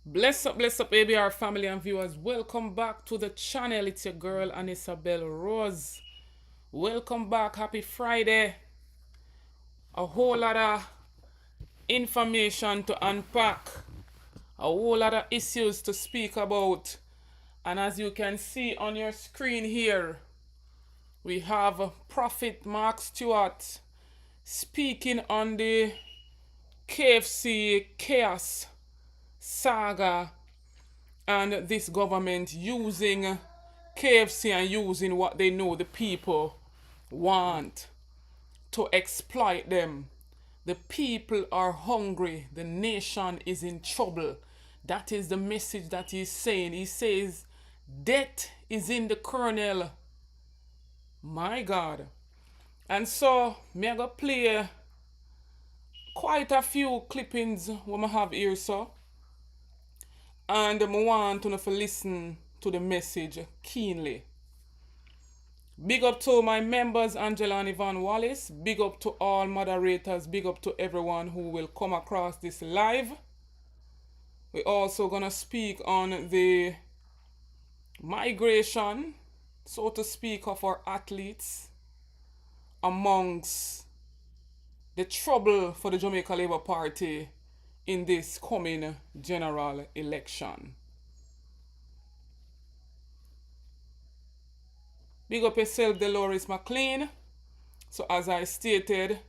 Bless up, ABR family and viewers. Welcome back to the channel. It's your girl, Isabel Rose. Welcome back. Happy Friday. A whole lot of information to unpack, a whole lot of issues to speak about. And as you can see on your screen here, we have Prophet Mark Stewart speaking on the KFC chaos saga and this government using KFC and using what they know the people want to exploit them. The people are hungry. The nation is in trouble. That is the message that he's saying. He says, death is in the kernel. My God. And so, me I go play quite a few clippings we I have here, so. And I want to listen to the message keenly. Big up to my members, Angela and Yvonne Wallace. Big up to all moderators. Big up to everyone who will come across this live. We're also going to speak on the migration, so to speak, of our athletes amongst the trouble for the Jamaica Labour Party in this coming general election. Big up yourself, Dolores McLean. So as I stated,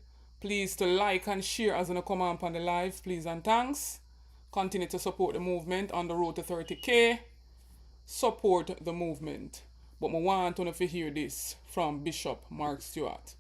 please to like and share as you come on the live, please and thanks. Continue to support the movement on the road to 30K. Support the movement. But I want to hear this from Bishop Mark Stewart.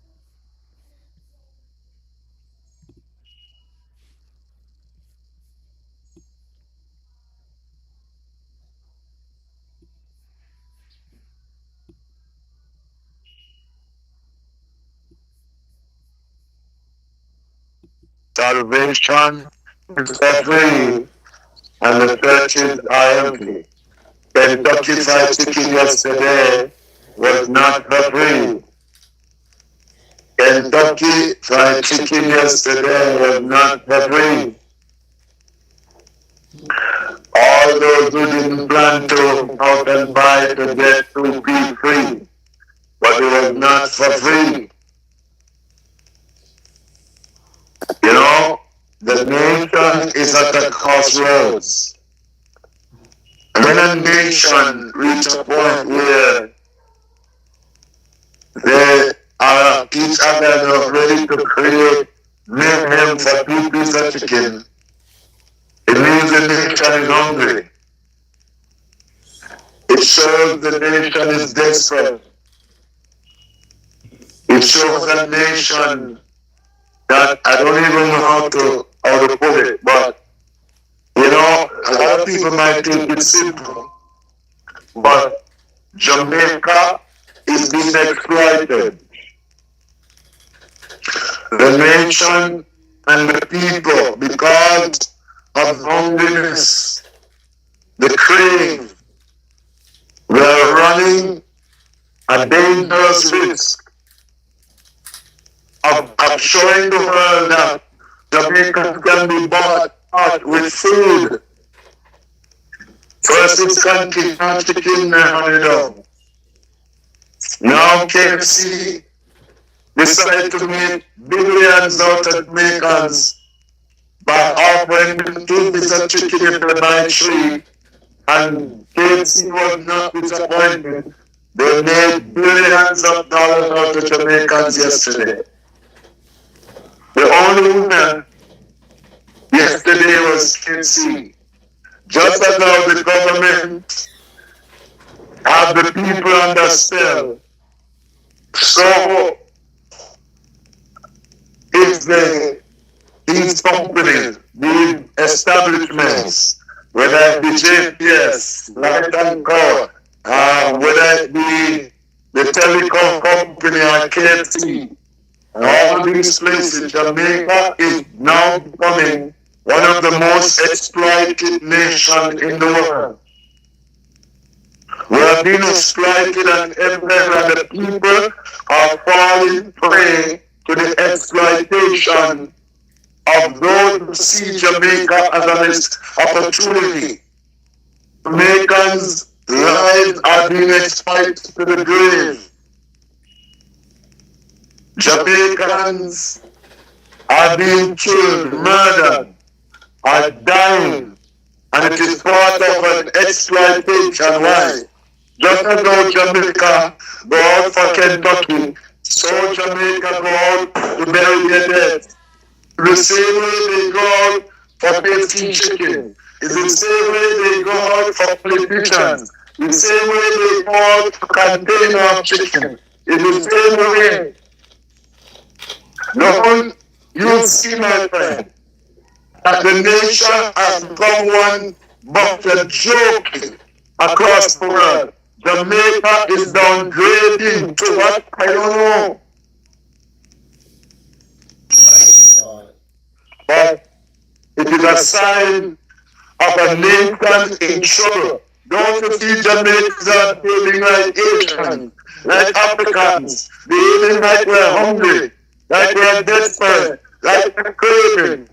Salvation is for free, and the churches are empty. Kentucky Fried Chicken yesterday was not for free. Kentucky Fried Chicken yesterday was not for free. All those who didn't plan to out and buy to get 2 free, but it was not for free. You know, the nation is at a crossroads. And when a nation reaches a point where they are each other ready to create mayhem for 2 pieces of chicken, it means the nation is hungry. It shows the nation is desperate. It shows a nation that I don't even know how to put it, but you know, a lot of people might think it's simple, but Jamaica is being exploited. The nation and the people, because of loneliness, the crave, we are running a dangerous risk of showing the world that Jamaicans can be bought out with food. First it's country, now chicken, now KFC decided to make billions out of Jamaicans by offering them 2 pieces of chicken if they buy 3, and KFC was not disappointed. They made billions of dollars out of Jamaicans yesterday. The only winner yesterday was KFC. Just as how the government have the people under spell, so if these companies, these establishments, whether it be JPS, Light and Core, whether it be the telecom company or KFC, all these places, Jamaica is now becoming one of the most exploited nations in the world. We are being exploited and everywhere, and the people are falling prey to the exploitation of those who see Jamaica as an opportunity Jamaicans' lives are being exploited to the grave. Jamaicans are being killed, murdered, are dying, and it is part of an exploitation. Why? Just as though Jamaica go out for Kentucky, so Jamaica go out to bury their dead. The same way they go out for KFC chicken. It's the same way they go out for politicians. The same way they go out for container of chicken. It's the same way. Don't you see, my friend, that the nation has become one but a joke across the world. Jamaica is downgrading to what? I don't know. But it is a sign of a nation in trouble. Don't you see Jamaicans are behaving like Asians, like Africans, behaving like we're hungry, like we're desperate, like we're craving.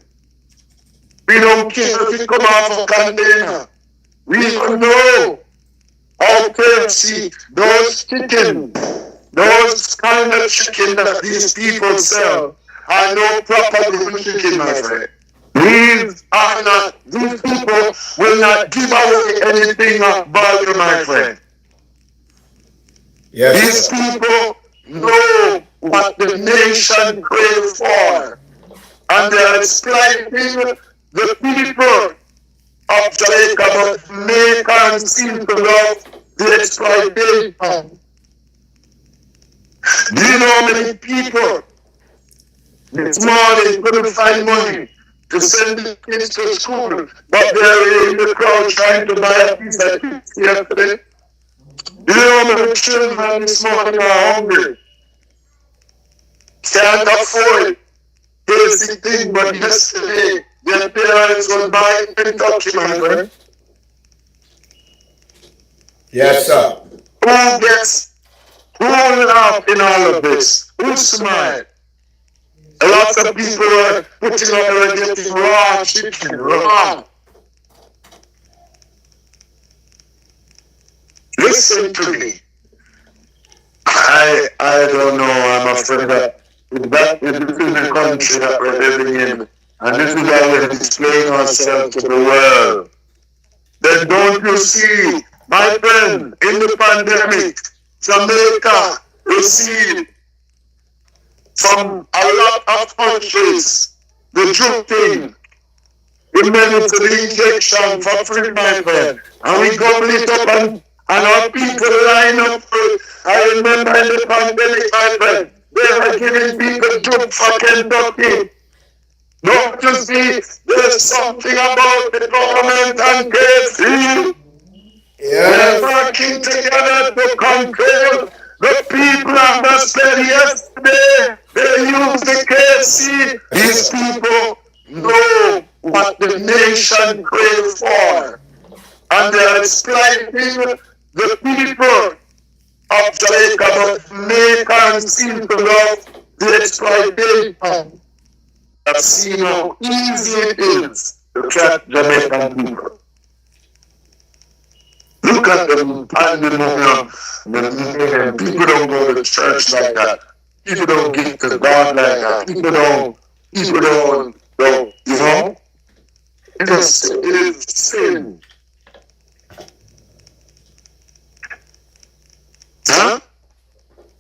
We don't care if it come off a container. We don't know how KFC, those chicken, those kind of chicken that these people sell are no proper good chicken, my friend. These people will not give away anything of value, my friend. Yes. These people know what the nation craves for, and they are exploiting the people of Jamaica, but Jamaicans seem to love the exploitation. Do you know how many people this morning couldn't find money to send the kids to school, but they're in the crowd trying to buy a piece of chips yesterday? Do you know how many children this morning are hungry? Can't afford basic things, but yesterday their parents were buying Kentucky, my friend. Yes, sir. Who laugh in all of this? Who smile? A lot of people are putting out and getting raw chicken, raw. Listen to me. I don't know. I'm afraid that this is the country that we're living in, and this is how we're displaying ourselves to the world. Then don't you see, my friend, in the pandemic, Jamaica received from a lot of countries the drug thing, the medicine, the injection for free, my friend. And we gobble it up and our people line up for it. I remember in the pandemic, my friend, they were giving people drug for Kentucky. Don't you see, there's something about the government and KSAMC. Yes. We're working together to control the people. Understand yesterday they use the KSC. These people know what the nation craves for, and they're exploiting the people of Jamaica, but Jamaicans seem to love the exploitation. I've seen how easy it is to trap Jamaican people. Look at them pandemonium. People don't go to church like that. People don't give to God like that. People don't, you know? It is sin. Huh?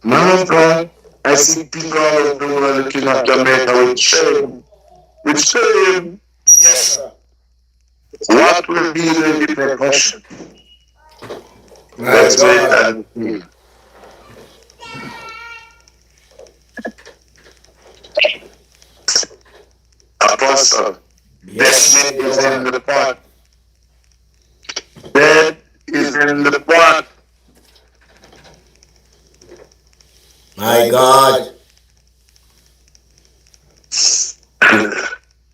Man of God, I see people all over the world looking at Jamaica with shame. With shame. Yes, sir. What will be the repercussion? Let's wait and see. Apostle, destiny is in the pot. Death is in the pot. My God.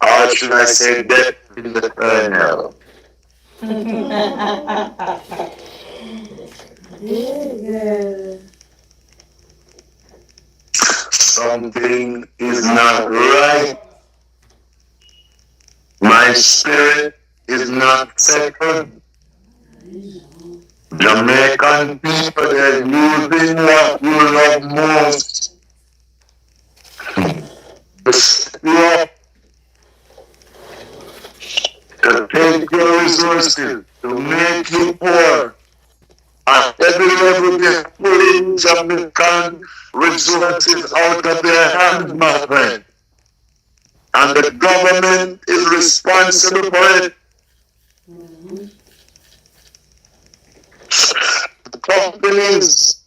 Or should I say death in the kernel? Something is not right. My spirit is not settled. Jamaican people, they're using what you love most to set you up, to take your resources, to make you poor. At every level, they're pulling Jamaican resources out of their hands, my friend. And the government is responsible for it. The companies,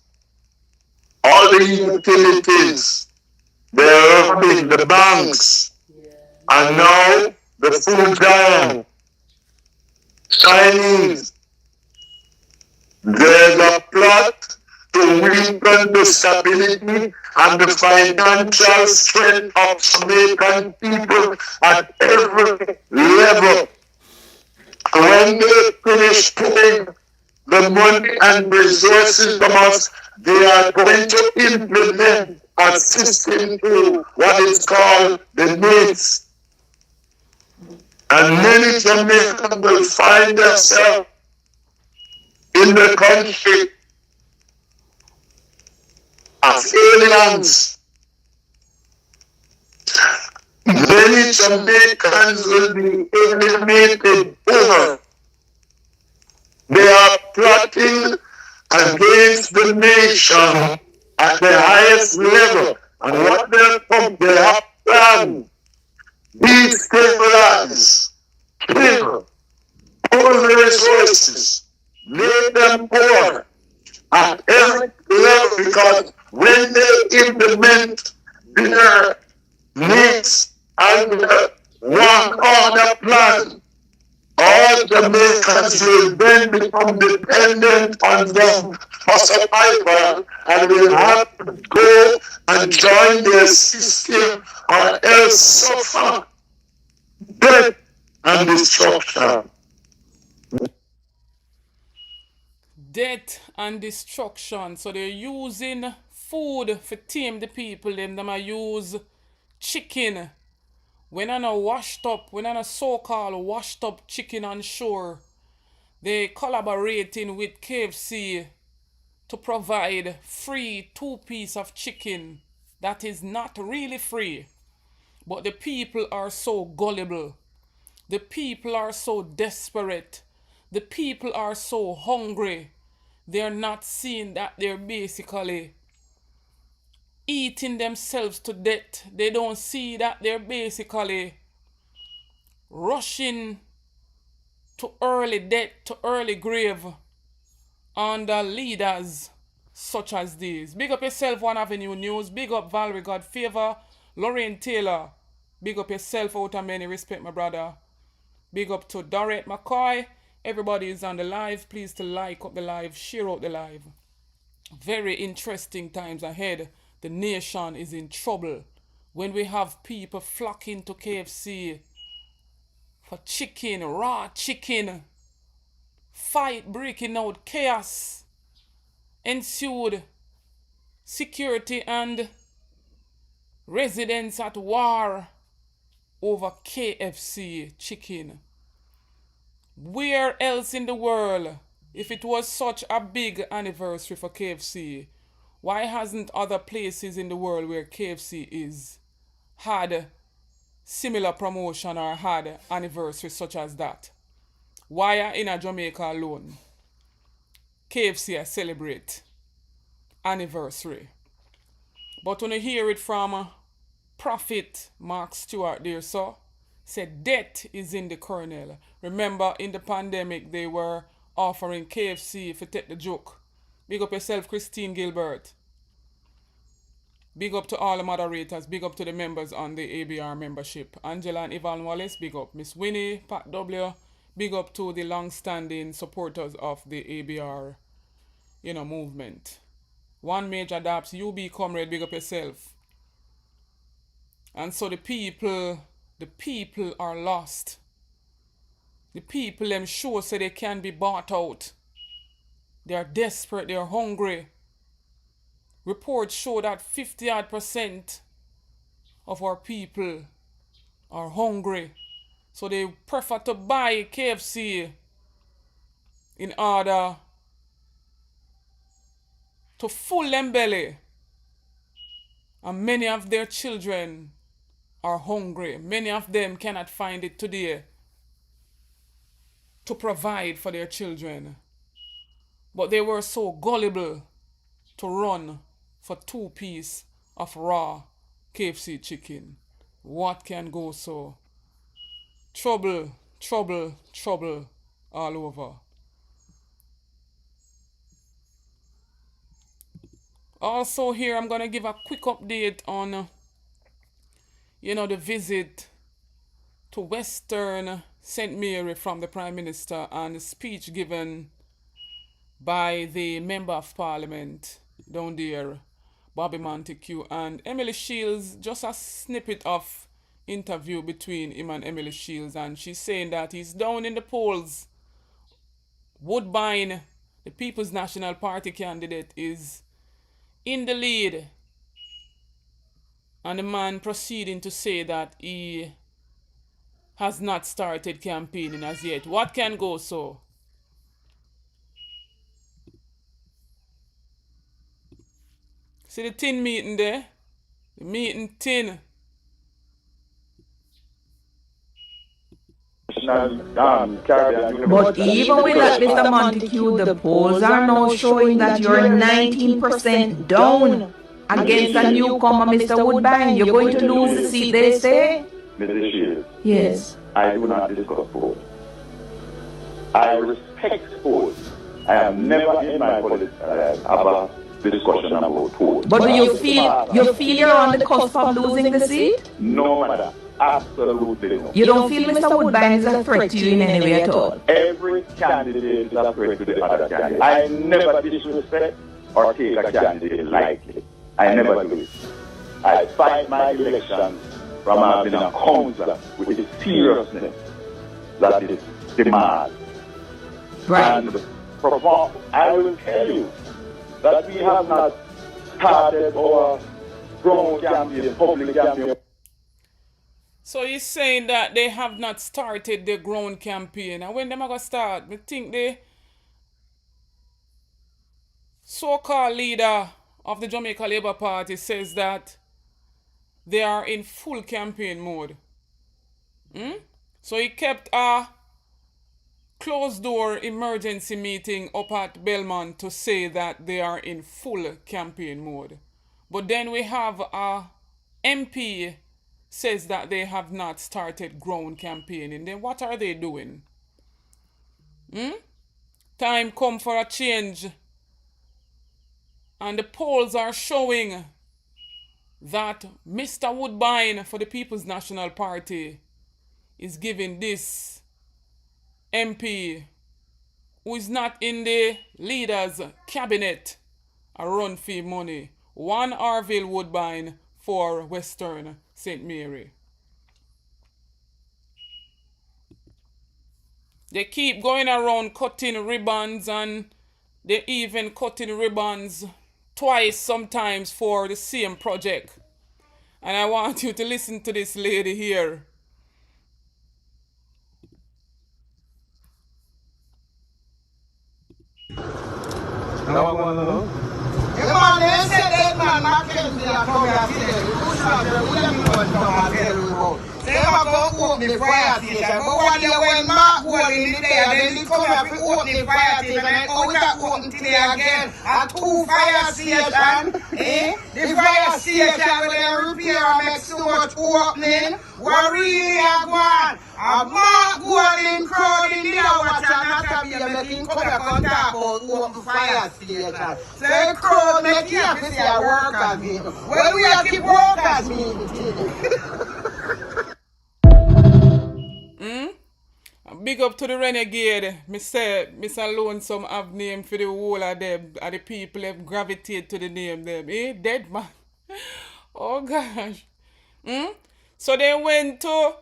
all the utilities, they're robbing the banks. And now the food giant, Chinese, there's a plot to weaken the stability and the financial strength of Jamaican people at every level. When they finish pulling the money and resources from us, they are going to implement a system to what is called the NITS. And many Jamaicans will find themselves in the country as aliens. Many Jamaicans will be alienated over. They are plotting against the nation at the highest level. And what they have planned, destabilize, kill, pull the resources, make them poor at every level, because when they implement their needs and one other plan, all Jamaicans will then become dependent on them for survival and will have to go and join their system or else suffer death and destruction. Death and destruction. So they're using food for tame the people. Them are use chicken. When I know washed up, when I know so-called washed up chicken on shore, they collaborating with KFC to provide free 2 piece of chicken that is not really free. But the people are so gullible. The people are so desperate. The people are so hungry. They're not seeing that they're basically eating themselves to death. They don't see that they're basically rushing to early death, to early grave under leaders such as these. Big up yourself, One Avenue News. Big up Valerie God Favor, Lorraine Taylor. Big up yourself out of many respect, my brother. Big up to Dorette McCoy. Everybody is on the live. Please to like up the live, share out the live. Very interesting times ahead. The nation is in trouble. When we have people flocking to KFC for chicken, raw chicken, fight breaking out, chaos ensued, security and residents at war over KFC chicken. Where else in the world, if it was such a big anniversary for KFC, why hasn't other places in the world where KFC is had similar promotion or had anniversary such as that? Why are in a Jamaica alone KFC celebrate anniversary? But when you hear it from Prophet Mark Stewart there, so said death is in the kernel. Remember in the pandemic they were offering KFC if you take the joke. Big up yourself, Christine Gilbert. Big up to all the moderators. Big up to the members on the ABR membership. Angela and Yvonne Wallace, big up. Miss Winnie, Pat W. Big up to the long-standing supporters of the ABR, movement. One Major Daps, UB Comrade, big up yourself. And so the people are lost. The people them sure say they can be bought out. They are desperate, they are hungry. Reports show that 50% of our people are hungry. So they prefer to buy KFC in order to full them belly. And many of their children are hungry. Many of them cannot find it today to provide for their children. But they were so gullible to run for 2 pieces of raw KFC chicken. What can go so? Trouble, trouble, trouble all over. Also here I'm going to give a quick update on, the visit to Western St. Mary from the Prime Minister and the speech given by the Member of Parliament down there, Bobby Montague, and Emily Shields. Just a snippet of interview between him and Emily Shields, and she's saying that he's down in the polls. Woodbine, the People's National Party candidate, is in the lead, and the man proceeding to say that he has not started campaigning as yet. What can go so? See the tin meeting there? The meeting tin. But even with that, Mr. Montague, the polls are now showing that you're 19% down against a newcomer, Mr. Woodbine. You're going to lose the seat, they say? Mr. Shields, Yes. I do not discuss polls. I respect polls. I have never in my political life ever discussion about polls. But do you feel you're on the cusp of losing the seat? No, madam. Absolutely no. You don't feel Mr. Woodbine is a threat to you in any way at all? Every candidate is a threat to the other candidate. I never disrespect or take a candidate lightly. I never do it. I fight my elections from having a counsel with the seriousness that it demands. Right. And I will tell you that we have not started our ground campaign, public campaign. So he's saying that they have not started the ground campaign. And when them are going to start? I think the so-called leader of the Jamaica Labour Party says that they are in full campaign mode. So he kept a closed-door emergency meeting up at Belmont to say that they are in full campaign mode. But then we have a MP says that they have not started ground campaigning. Then what are they doing? Time come for a change. And the polls are showing that Mr. Woodbine for the People's National Party is giving this MP, who is not in the leader's cabinet, a run fee money. One Arville Woodbine for Western St. Mary. They keep going around cutting ribbons, and they even cutting ribbons twice sometimes for the same project. And I want you to listen to this lady here. They were going to open the fire station, but one day when Mark was in the day, then they come here to open the fire station, and how we got open today again, and 2 fire stations, the fire station where they repair and make so much opening, what really are going, and Mark going crowd in the water, not a be making come here and talk about open fire station. So the crowd make you have to say a workers meeting. Well, we have to keep workers meeting. Big up to the renegade. Me say, Mr. Lonesome have name for the whole of them. And the people have gravitate to the name them. Dead man. Oh gosh. So they went to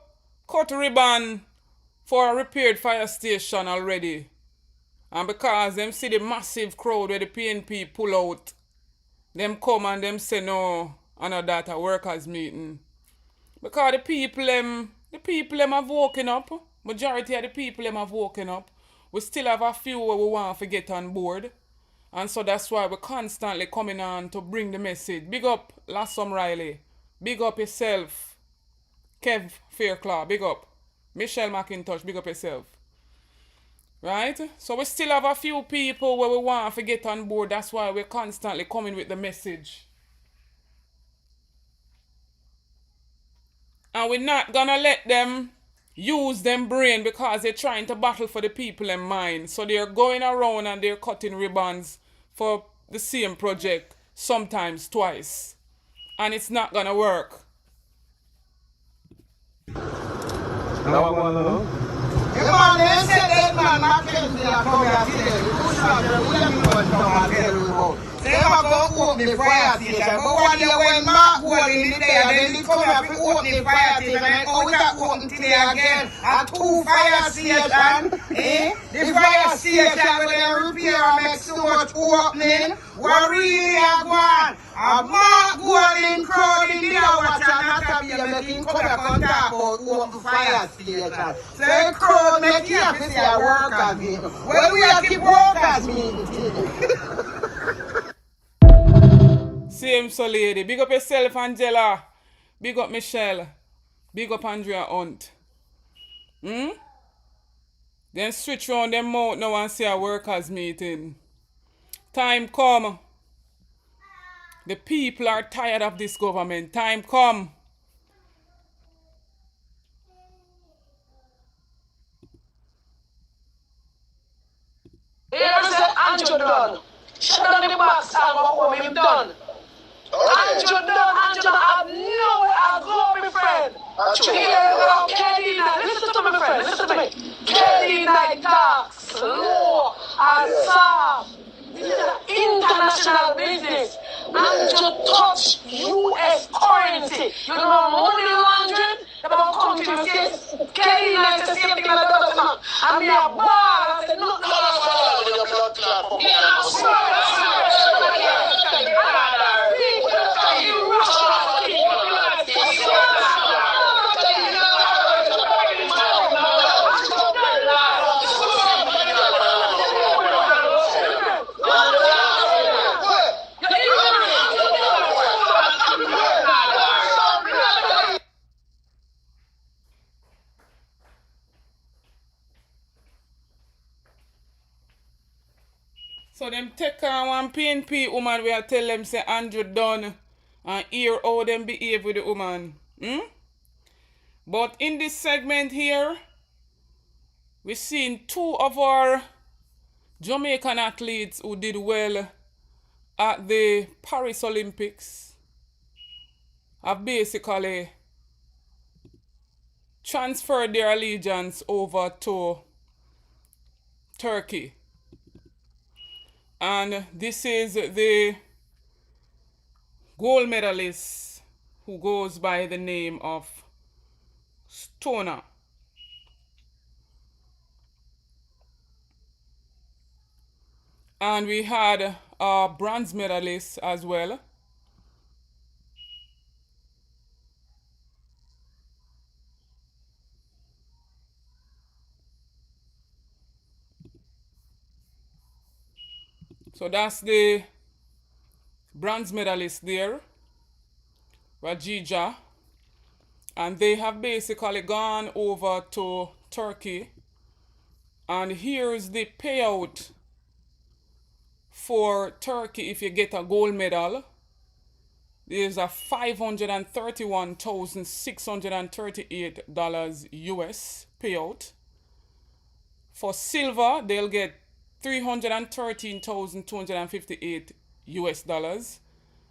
cut ribbon for a repaired fire station already. And because them see the massive crowd where the PNP pull out, them come and them say no, another that a workers meeting. Because the people have woken up. Majority of the people have woken up. we still have a few where we want to get on board. And so that's why we're constantly coming on to bring the message. Big up Lassom Riley. Big up yourself. Kev Fairclaw, big up. Michelle McIntosh, big up yourself. Right? So we still have a few people where we want to get on board. That's why we're constantly coming with the message. And we're not gonna let them use them brain because they're trying to battle for the people in mind. So they're going around and they're cutting ribbons for the same project, sometimes twice. And it's not gonna work. Man, they said that man Mackenzie are coming here today. Who's not there? We don't know what to tell you about. They are going to open the fire station. But one day when Mark go in the day, then they come here to open the fire station. And how we got open today again? A 2 fire station. The fire station where they repair and make so much opening. What really are going? A Mark going in crowd in the watch and not a be making come here and talk about open fire station. So the crowd make you have to say a workers meeting. Well, we have to keep workers meeting. Same so lady. Big up yourself, Angela. Big up Michelle. Big up Andrea Hunt. Then switch round them mouth now and say a workers meeting. Time come. The people are tired of this government. Time come. Here is Andrew done. Shut down the box and go home, him done. Andrew done, Andrew have nowhere to go, my friend. Here now, KD Night, listen to me, friend, listen to me. KD Night talks slow and soft. This is an international business. Andrew touch US currency. You know money laundering? The about come to the States. KD Night says the same thing as the does now. And me a ball, I said, no. So them take on one PNP woman where I tell them say Andrew done and hear how them behave with the woman. But in this segment here, we've seen 2 of our Jamaican athletes who did well at the Paris Olympics have basically transferred their allegiance over to Turkey. And this is the gold medalist who goes by the name of Stoner. And we had a bronze medalist as well. So that's the bronze medalist there, Rajija. And they have basically gone over to Turkey. And here's the payout for Turkey if you get a gold medal. There's a $531,638 US payout. For silver, they'll get $313,258 US dollars,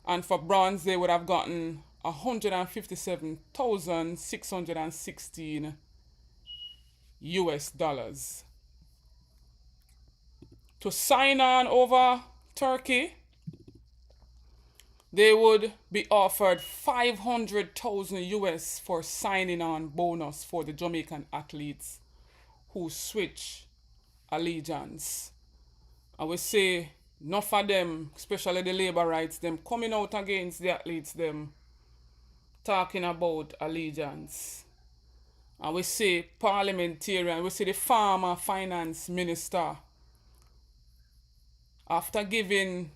and for bronze they would have gotten $157,616 US dollars. To sign on over Turkey, they would be offered $500,000 US for signing on bonus for the Jamaican athletes who switch allegiance. I will say enough of them, especially the Labourites, them coming out against the athletes, them talking about allegiance. And we see parliamentarian, we see the former finance minister, after giving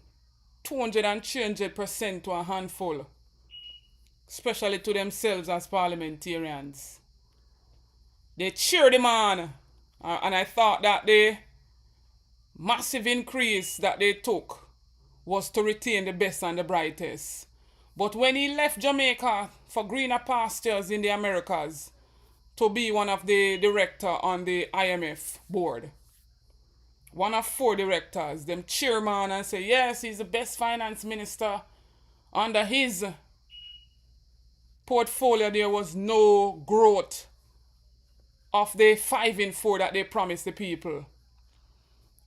200 and 300% to a handful, especially to themselves as parliamentarians. They cheer the man, and I thought that the massive increase that they took was to retain the best and the brightest. But when he left Jamaica for greener pastures in the Americas to be one of the director on the IMF board, one of 4 directors, them chairman and say, yes, he's the best finance minister. Under his portfolio, there was no growth of the 5 in 4 that they promised the people.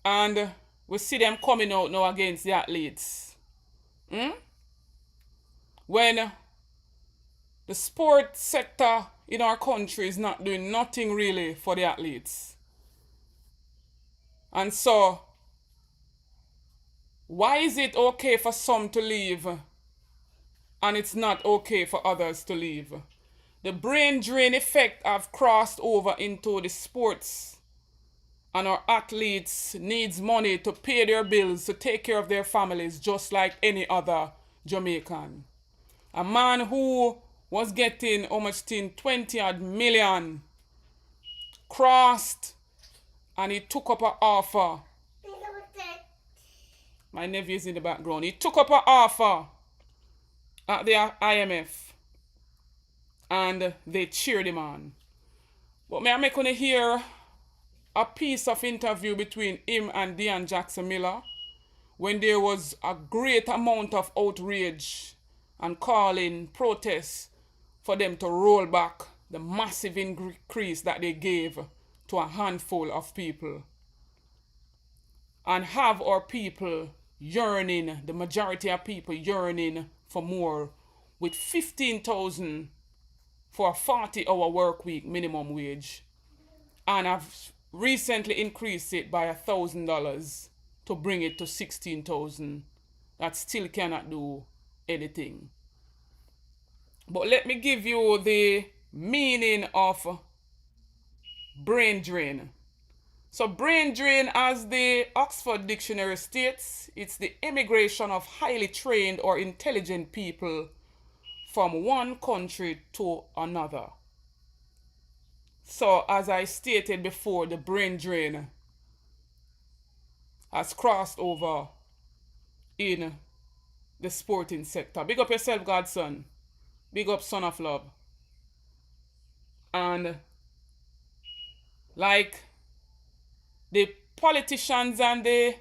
And we see them coming out now against the athletes. When the sport sector in our country is not doing nothing really for the athletes. And so, why is it okay for some to leave and it's not okay for others to leave? The brain drain effect have crossed over into the sports, and our athletes needs money to pay their bills, to take care of their families, just like any other Jamaican. A man who was getting almost 20 odd million crossed, and he took up an offer. My nephew is in the background. He took up an offer at the IMF, and they cheered him on. But may I make you hear a piece of interview between him and Dean Jackson Miller, when there was a great amount of outrage and calling protests for them to roll back the massive increase that they gave to a handful of people, and have our people yearning, the majority of people yearning for more, with 15,000 for a 40-hour work week minimum wage, and I've recently increased it by $1,000 to bring it to 16,000. That still cannot do anything. But let me give you the meaning of brain drain. So brain drain, as the Oxford Dictionary states, it's the immigration of highly trained or intelligent people from one country to another. So as I stated before, the brain drain has crossed over in the sporting sector. Big up yourself, Godson. Big up, Son of Love. And like the politicians and the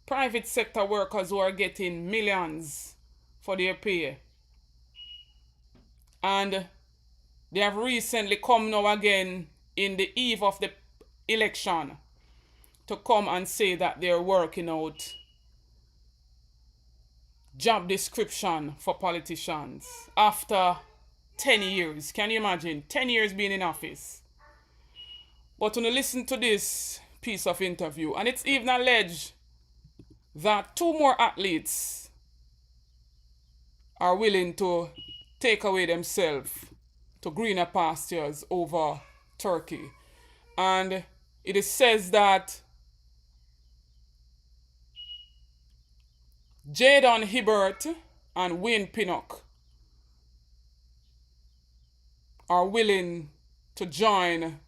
private sector workers who are getting millions for their pay, and they have recently come now again in the eve of the election to come and say that they're working out job description for politicians after 10 years. Can you imagine? 10 years being in office. But when you listen to this piece of interview, and it's even alleged that 2 more athletes are willing to take away themselves to greener pastures over Turkey. And it says that Jadon Hibbert and Wayne Pinnock are willing to join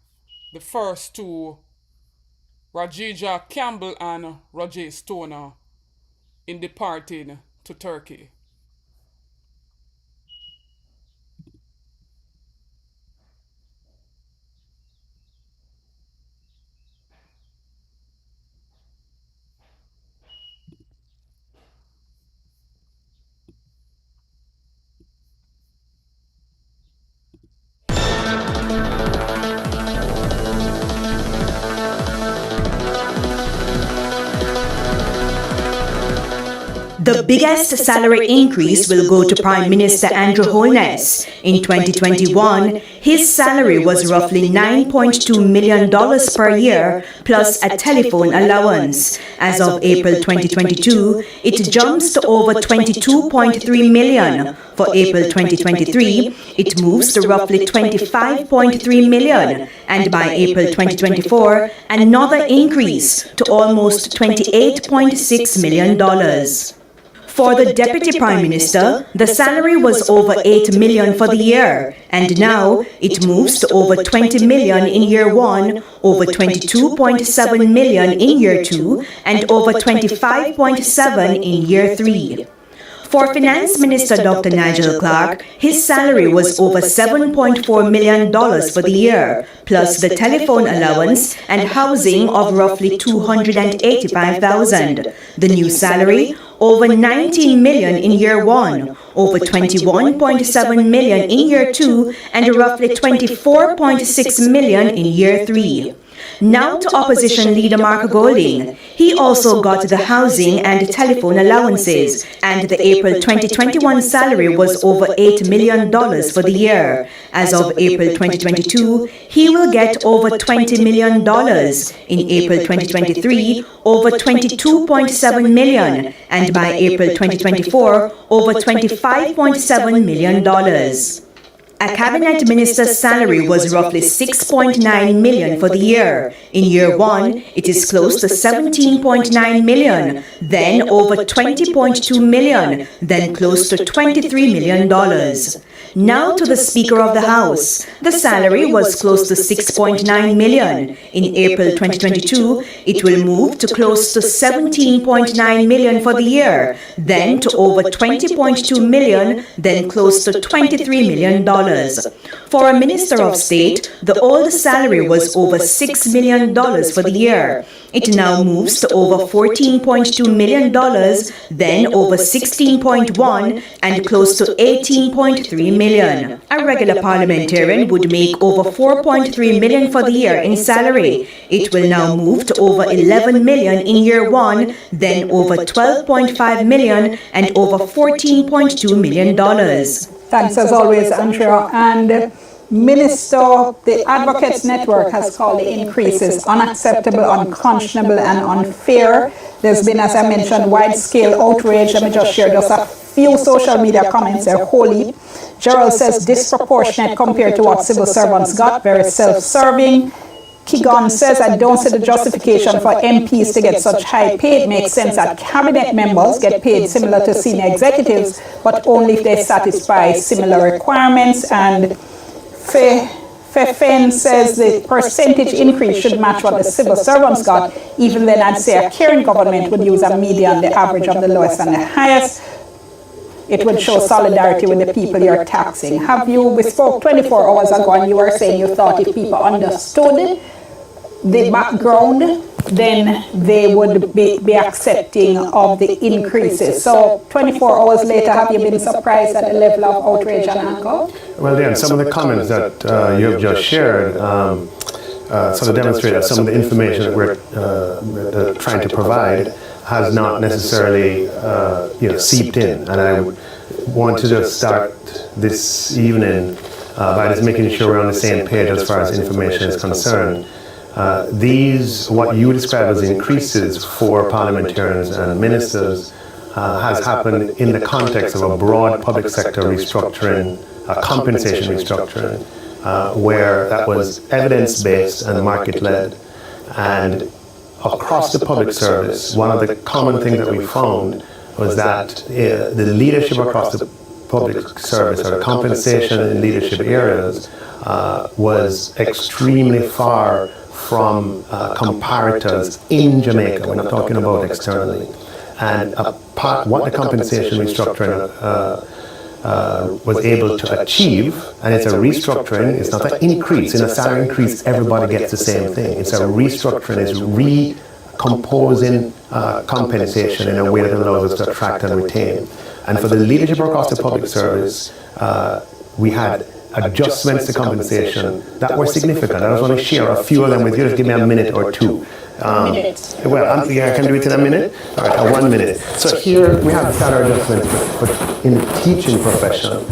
the first 2, Rajija Campbell and Roger Stoner, in departing to Turkey. The The biggest salary increase will go to Prime Minister Andrew Holness. In 2021, his salary was roughly $9.2 million per year, plus a telephone allowance. As of April 2022, it jumps to over $22.3 million. For April 2023, it moves to roughly $25.3 million. And by April 2024, another increase to almost $28.6 million. For the Deputy Prime Minister, the salary was over $8 million for the year, and now it moves to over $20 million in year 1, over $22.7 million in year 2, and over $25.7 million in year 3. For Finance Minister Dr. Nigel Clark, his salary was over $7.4 million for the year, plus the telephone allowance and housing of roughly $285,000. The new salary, over $19 million in year 1, over $21.7 million in year 2, and roughly $24.6 million in year 3. Now to Opposition Leader Mark Golding. He also got the housing and telephone allowances, and the April 2021 salary was over $8 million for the year. As of April 2022, he will get over $20 million. In April 2023, over $22.7 million, and by April 2024, over $25.7 million. A cabinet minister's salary was roughly $6.9 million for the year. In year 1, it is close to $17.9 million, then over $20.2 million, then close to $23 million. Now to the Speaker of the House. The salary was close to $6.9 million. In April 2022, it will move to close to $17.9 million for the year, then to over $20.2 million, then close to $23 million. For a Minister of State, the old salary was over $6 million for the year. It now moves to over $14.2 million, then over $16.1 million, and close to $18.3 million. A regular parliamentarian would make over $4.3 million for the year in salary. It will now move to over $11 million in year 1, then over $12.5 million, and over $14.2 million. Thanks as always, Andrea. And Minister, the Advocates Network has called the increases unacceptable, unconscionable, and unfair. There's been, as I mentioned, wide-scale outrage. Let me just share just a few social media comments there. Holy. Gerald says disproportionate compared to what civil servants got, very self-serving. Kigon says, I don't see the justification for MPs to get such high pay. It makes sense that cabinet members get paid similar to senior executives, but only if they satisfy similar requirements. And Fefen says the percentage increase should match what the civil servants got. Even then, I'd say a caring government would use a median, the average of the lowest and the highest. It would show solidarity with the people you're taxing. We spoke 24 hours ago and you were saying you thought if people understood the background, then they would be accepting of the increases. So 24 hours later, have you been surprised at the level of outrage and anger? Well, Dan, some of the comments that you have just shared sort of demonstrate that some of the information that we're trying to provide has not necessarily seeped in. And I would want to just start this evening by just making sure we're on the same page as far as information is concerned. What you describe as increases for parliamentarians and ministers has happened in the context of a broad public sector restructuring, compensation restructuring, where that was evidence-based and market-led. And across the public service, one of the common things that we found was that the leadership across the public service, or the compensation in leadership areas, was extremely far from comparators in Jamaica. We're not talking about externally. And what the compensation restructuring was able to achieve, and it's a restructuring, it's not an increase. In a salary increase, everybody gets the same thing. It's a restructuring, it's recomposing compensation in a way that allows us to attract and retain. And for the leadership across the public service, we had adjustments to compensation that were significant. I just want to share a few of them with you. Just give me a minute or two. Well, I can do it in a minute. All right, 1 minute. So here we have salary adjustments in the teaching profession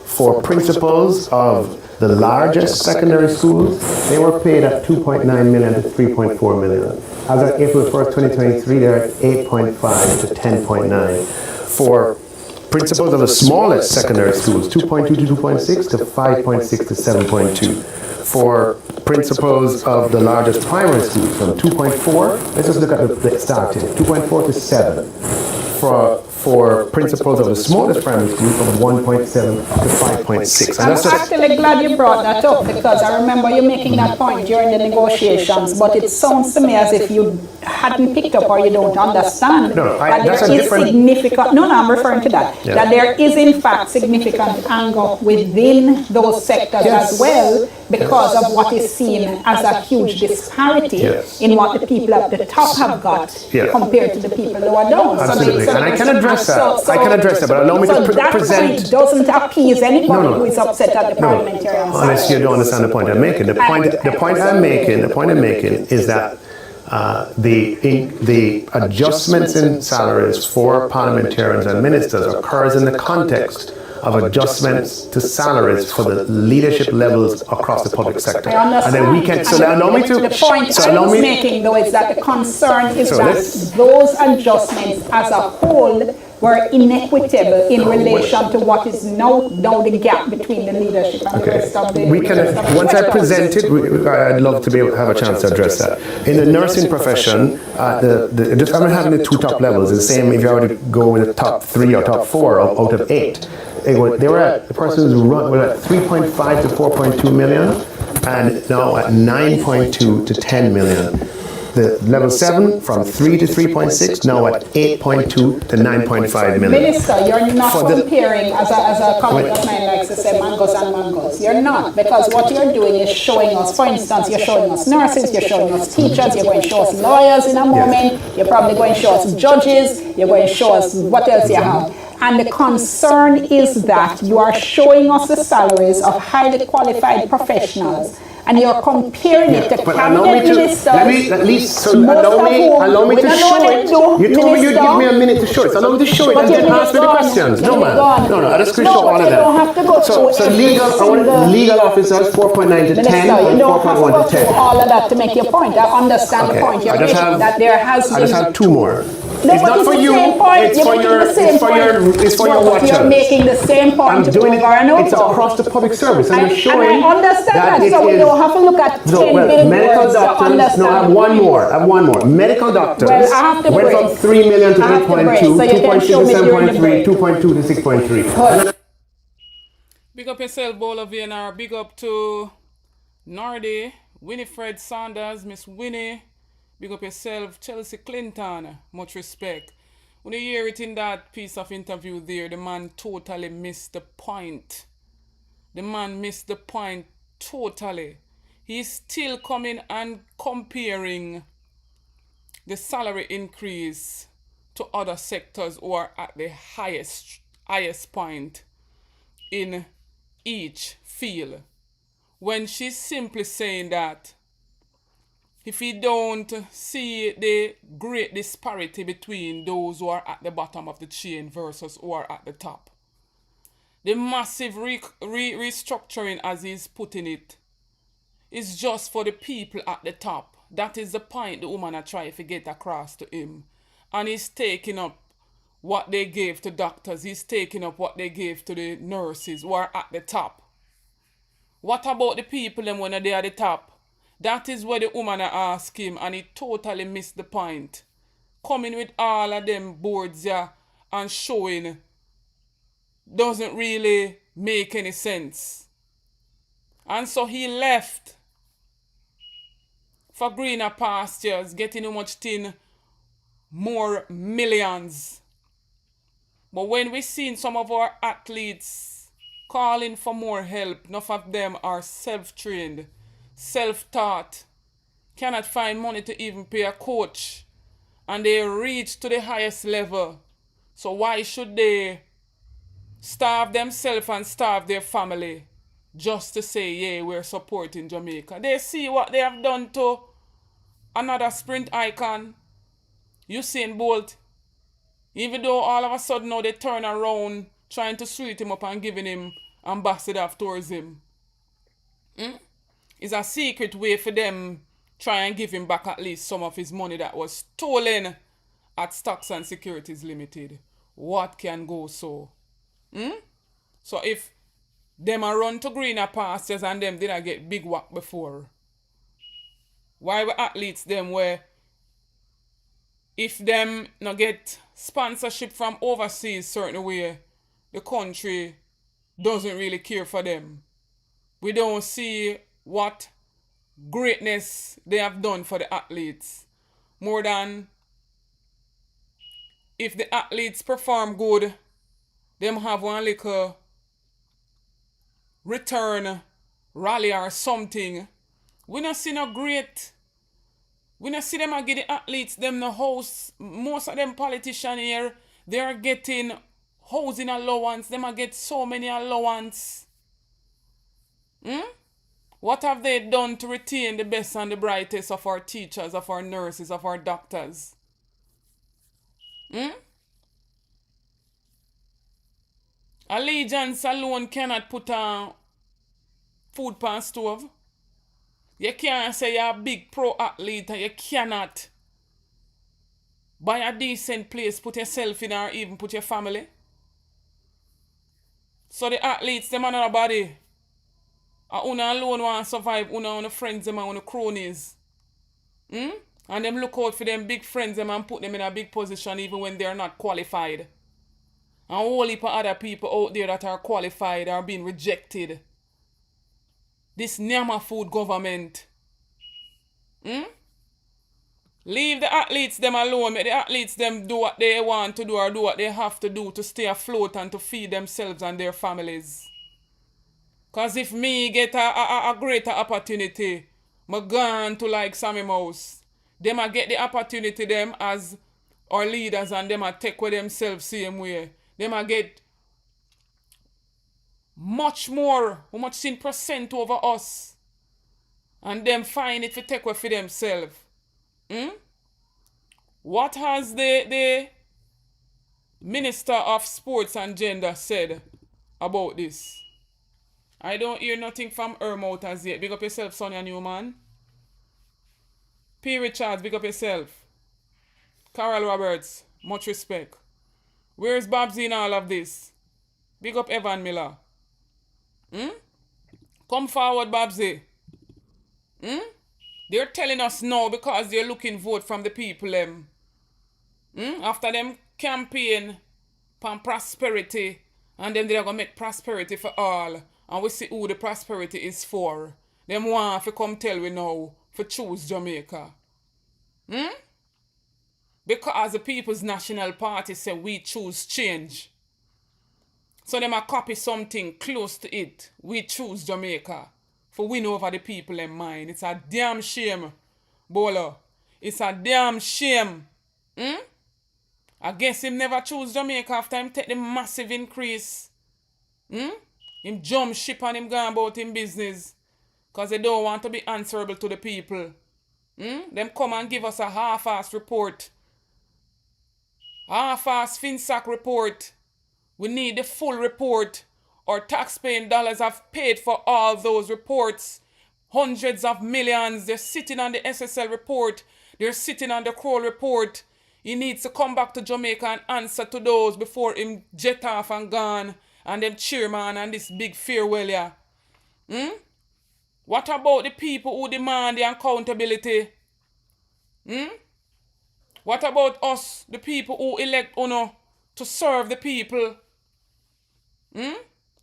for principals of the largest secondary schools. They were paid at 2.9 million to 3.4 million. As of April 1st, 2023, they're at 8.5 to 10.9. For principals of the smallest secondary schools, 2.2 to 2.6 to 5.6 to 7.2. For principals of the largest primary schools, from 2.4, let's just look at the starting, 2.4 to 7. For principals of the smallest primary school, from 1.7 to 5.6. I'm actually glad you brought that up, because I remember you making that point during the negotiations, but it sounds to me as if you hadn't picked up or you don't understand that there is significant, I'm referring to that, that there is in fact significant anger within those sectors as well, because of what is seen as a huge disparity in what the people at the top have got compared to the people who are down. Absolutely, and I can address that. I can address that, but allow me to present. Point doesn't appease anybody who is upset at the parliamentarian side. Honestly, you don't understand the point I'm making. The point I'm making is that the adjustments in salaries for parliamentarians and ministers occurs in the context of adjustments to salaries for the leadership levels across the public sector. And then we can, allow me to... The point I was making, though, is that the concern is that those adjustments as a whole were inequitable in relation to what is now the gap between the leadership and the rest of the... Once I present it, I'd love to be able to have a chance to address that. In the nursing profession, just I'm having the two top levels. It's the same if you were to go with the top 3 or top 4 out of 8. The person who's run were at 3.5 to 4.2 million, and now at 9.2 to 10 million. The level 7 from 3 to 3.6, now at 8.2 to 9.5 million. Minister, you're not comparing, as a colleague of mine likes to say, mangoes and mangoes. You're not, because what you're doing is showing us, for instance, you're showing us nurses, you're showing us teachers, you're going to show us lawyers in a moment, you're probably going to show us judges, you're going to show us what else you have. And the concern is that you are showing us the salaries of highly qualified professionals, and you're comparing it to cabinet ministers. Allow me to show it. You told me you'd give me a minute to show it. So allow me to show it and then ask me the questions. No, man. No, I just screenshot all of them. So legal officers, 4.9 to 10, and 4.1 to 10. All of that to make your point. I understand the point you're making, that there has been... I just have 2 more. No, it's not for you. It's for your watchers. You're making the same point. I'm doing it. It's across the public service, and I'm showing. And I understand that. So we don't have to look at 10 billboards. Medical doctors. No, I have one more. Medical doctors went from 3 million to 8.2, 2.6 to 7.3, 2.2 to 6.3. Big up yourself, Bowl of VNR. Big up to Nardi, Winifred Sanders, Miss Winnie. Big up yourself, Chelsea Clinton. Much respect. When you hear it in that piece of interview there, the man totally missed the point. The man missed the point totally. He's still coming and comparing the salary increase to other sectors who are at the highest point in each field. When she's simply saying that if you don't see the great disparity between those who are at the bottom of the chain versus who are at the top, the massive restructuring, as he's putting it, is just for the people at the top. That is the point the woman are trying to get across to him. And he's taking up what they gave to doctors. He's taking up what they gave to the nurses who are at the top. What about the people then when they're at the top? That is where the woman asked him, and he totally missed the point. Coming with all of them boards and showing doesn't really make any sense. And so he left for greener pastures, getting how much thing, more millions. But when we seen some of our athletes calling for more help, enough of them are self-trained, self-taught, cannot find money to even pay a coach, and they reach to the highest level. So why should they starve themselves and starve their family just to say, yeah, we're supporting Jamaica. They see what they have done to another sprint icon, Usain Bolt. Even though all of a sudden now they turn around trying to sweet him up and giving him ambassador of tourism. It's a secret way for them try and give him back at least some of his money that was stolen at Stocks and Securities Limited. What can go so? So if them a run to greener pastures and them didn't get big whack before, why were athletes them where if them not get sponsorship from overseas certain way, the country doesn't really care for them. We don't see what greatness they have done for the athletes. More than if the athletes perform good, them have one little return rally or something. We not see no great. We not see them give the athletes them the house. Most of them politicians here, they are getting housing allowance. Them get so many allowance. What have they done to retain the best and the brightest of our teachers, of our nurses, of our doctors? Allegiance alone cannot put on food pan stove. You can't say you're a big pro athlete and you cannot buy a decent place, put yourself in or even put your family. So the athletes, them are not a body. Una alone want to survive, una friends them and una cronies. And them look out for them big friends them and put them in a big position even when they are not qualified. And a whole heap of other people out there that are qualified are being rejected. This Nyama food government. Leave the athletes them alone. Make the athletes them do what they want to do or do what they have to do to stay afloat and to feed themselves and their families. Because if me get a greater opportunity, I'm gone to like Sammy Mouse. Them a get the opportunity them as our leaders and them a take with themselves same way. Them a get much more, how much in percent over us. And them find it to take away for themselves. What has the Minister of Sports and Gender said about this? I don't hear nothing from her mouth as yet. Big up yourself, Sonia Newman. P. Richards, big up yourself. Carol Roberts, much respect. Where's Babsy in all of this? Big up Evan Miller. Come forward, Babsy. They're telling us no because they're looking vote from the people. After them campaign for prosperity, and then they're going to make prosperity for all. And we see who the prosperity is for. Them want to come tell we now to choose Jamaica. Because the People's National Party say we choose change. So them a copy something close to it. We choose Jamaica. For win over the people in mind. It's a damn shame, Bolo. It's a damn shame. I guess him never choose Jamaica after him take the massive increase. Him jump ship and him gone about him business. Because they don't want to be answerable to the people. Them come and give us a half-ass report. Half-ass FinSac report. We need the full report. Our taxpaying dollars have paid for all those reports. Hundreds of millions. They're sitting on the SSL report. They're sitting on the Kroll report. He needs to come back to Jamaica and answer to those before him jet off and gone. And them chairman and this big farewell, yeah. What about the people who demand the accountability? What about us, the people who elect UNO to serve the people?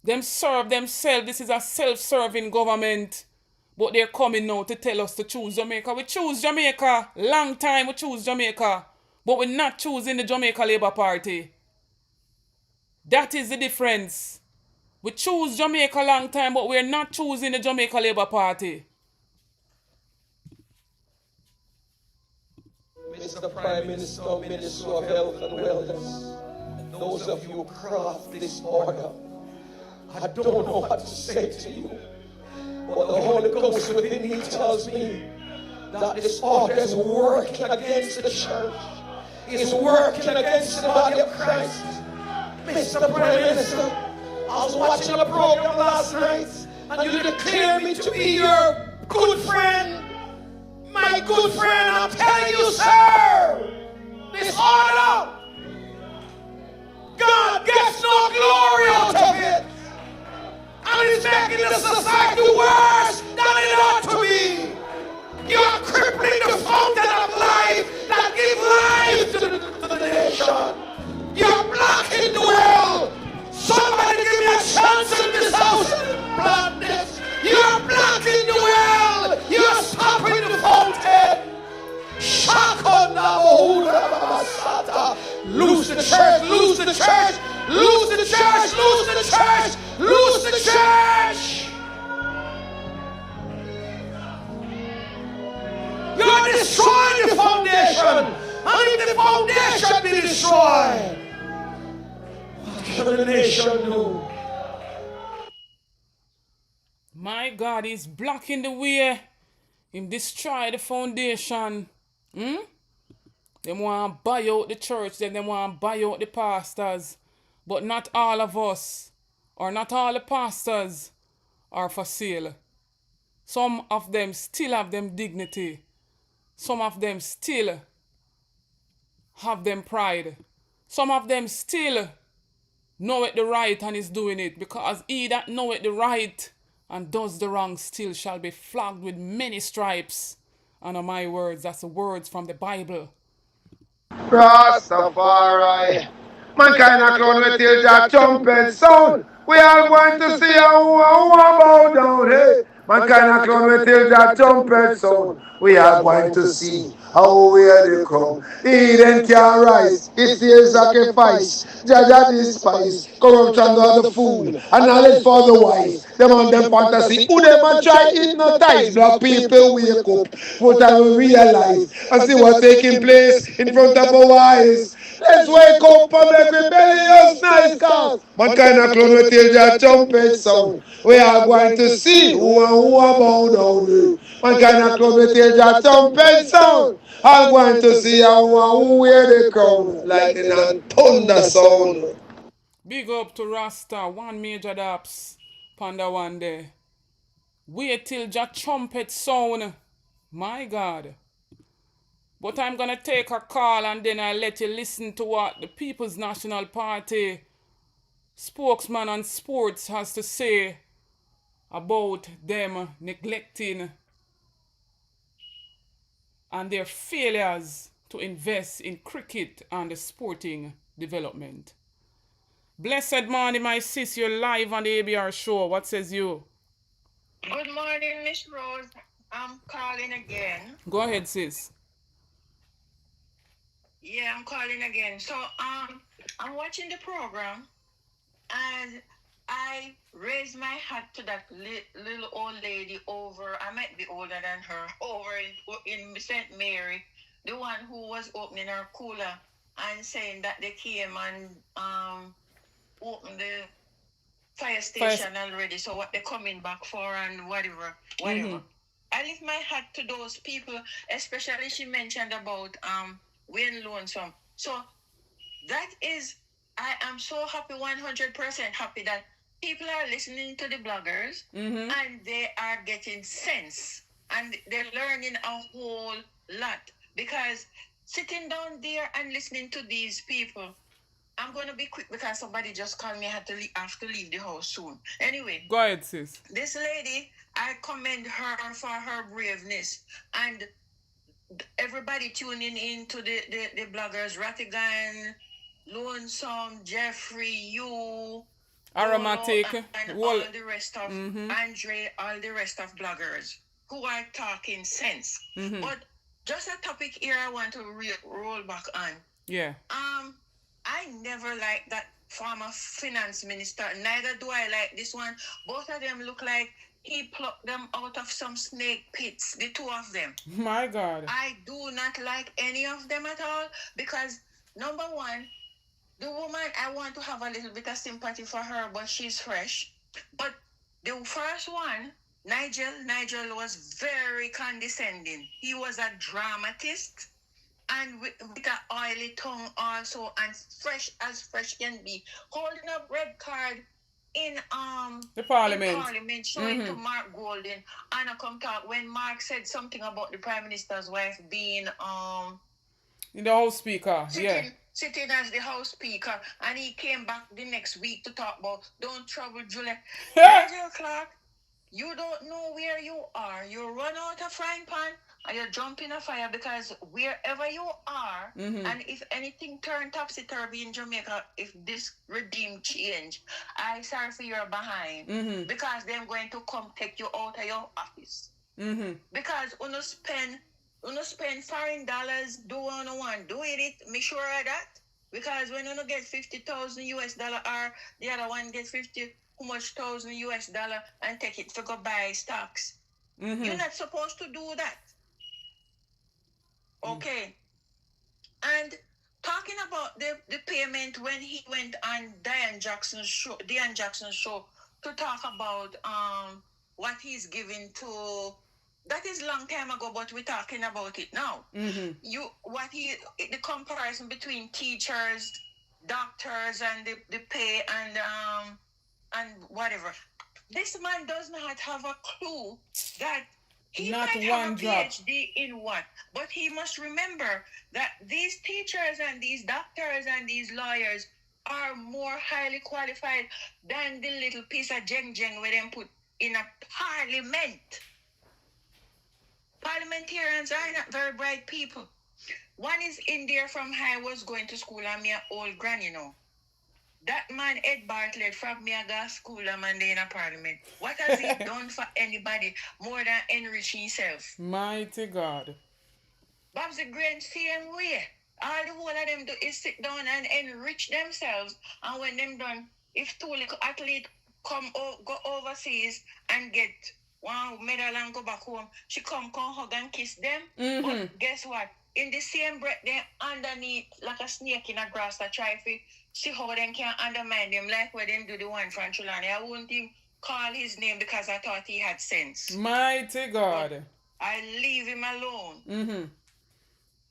Them serve themselves. This is a self-serving government. But they're coming now to tell us to choose Jamaica. We choose Jamaica. Long time we choose Jamaica. But we're not choosing the Jamaica Labour Party. That is the difference. We choose Jamaica long time, but we're not choosing the Jamaica Labour Party. Mr. Prime Minister, Minister of Health and Wellness, those of you who craft this order, I don't know what to say to you. But the Holy Ghost within me tells me that this order is working against the church. It's working against the body of Christ. Mr. Prime Minister, I was watching a program last night and you declared me to be your good friend. My good friend, I'm telling you, sir, this order, God gets no glory out of it. And it's making the society worse than it ought to be. You're crippling the fountain of life that gives life to the nation. You're blocking the well. Somebody give me a chance in this house. Block this. You're blocking the well. You're stopping the fountain. Lose the church, lose the church, lose the church, lose the church, lose the church. You're destroying the foundation. And if the foundation be destroyed, what can the nation do? My God, he's blocking the way. Him destroy the foundation. They want to buy out the church, then they want to buy out the pastors. But not all of us, or not all the pastors, are for sale. Some of them still have them dignity. Some of them still have them pride. Some of them still know it the right and is doing it, because he that knoweth the right and does the wrong still shall be flogged with many stripes. And on my words, that's the words from the Bible. Rastafari. Mankind a clown with till that trumpet sound. We are going to see how bow down. Hey, mankind a clown with till that trumpet sound. We are going to see how we are the crown. Eden can rise. It's the sacrifice. Jaja despise. Corruption of the fool. And knowledge for the wise. Them on them fantasy. Who them a try hypnotize. Black people wake up. What I will realize. And see what's taking place in front of our eyes. Let's wake up and make rebellious nice cause. Mankind a clown with till that trumpet sound. We are going to see who bow down. Mankind a clown with till that trumpet sound. I'm going to see who wear the crown. Lightning and thunder sound. Big up to Rasta, one major daps, Panda one day. Wait till that trumpet sound. My God. But I'm gonna take a call and then I'll let you listen to what the People's National Party spokesman on sports has to say about them neglecting and their failures to invest in cricket and the sporting development. Blessed morning, my sis. You're live on the ABR show. What says you? Good morning, Miss Rose. I'm calling again. Go ahead, sis. Yeah, I'm calling again. So, I'm watching the program, and I raised my hat to that little old lady over. I might be older than her. Over in St. Mary, the one who was opening her cooler and saying that they came and opened the fire station already. So what they're coming back for and whatever. Mm-hmm. I lift my hat to those people, especially she mentioned about Wayne Lonesome. So that is, I am so happy, 100% happy that people are listening to the bloggers and they are getting sense and they're learning a whole lot, because sitting down there and listening to these people, I'm going to be quick because somebody just called me. I have to leave the house soon. Anyway. Go ahead, sis. This lady, I commend her for her braveness. And everybody tuning in to the bloggers, Rattigan, Lonesome, Jeffrey, you, Aromatic, and all the rest of Andre, all the rest of bloggers who are talking sense. But just a topic here I want to roll back on. Yeah. I never liked that former finance minister. Neither do I like this one. Both of them look like he plucked them out of some snake pits, the two of them. My God. I do not like any of them at all, because number one, the woman, I want to have a little bit of sympathy for her, but she's fresh. But the first one, Nigel was very condescending. He was a dramatist and with an oily tongue also, and fresh as fresh can be, holding up red card in the parliament. In parliament, showing to Mark Golden, and I come talk when Mark said something about the Prime Minister's wife being in the House Speaker, sitting as the House Speaker, and he came back the next week to talk about don't trouble Julie. Nigel Clark, you don't know where you are. You run out of frying pan and you jump in a fire, because wherever you are, and if anything turn topsy-turvy in Jamaica, if this regime change, I sorry for your behind, because they're going to come take you out of your office. Because uno spend foreign dollars, do one do it, make sure of that. Because when you get $50,000 US or the other one get 50 how much $1,000 US and take it to go buy stocks. You're not supposed to do that. Okay. And talking about the payment when he went on Diane Jackson's show to talk about what he's giving to, that is long time ago, but we're talking about it now. The comparison between teachers, doctors, and the pay and whatever. This man does not have a clue that he not might one have a drop. PhD in what, but he must remember that these teachers and these doctors and these lawyers are more highly qualified than the little piece of jeng where them put in a parliament. Parliamentarians are not very bright people. One is in there from high, was going to school, and me an old granny now. That man, Ed Bartlett, from me a go school and man in a parliament. What has he done for anybody more than enrich himself? Mighty God. Bob's the grand same way. All the whole of them do is sit down and enrich themselves. And when them done, if two little athletes go overseas and get one medal and go back home, she come hug and kiss them. But guess what? In the same breath, they underneath like a snake in a grass that try to see how they can undermine them, like where them do the one from Trelawney. I wouldn't even call his name because I thought he had sense. Mighty God. But I leave him alone.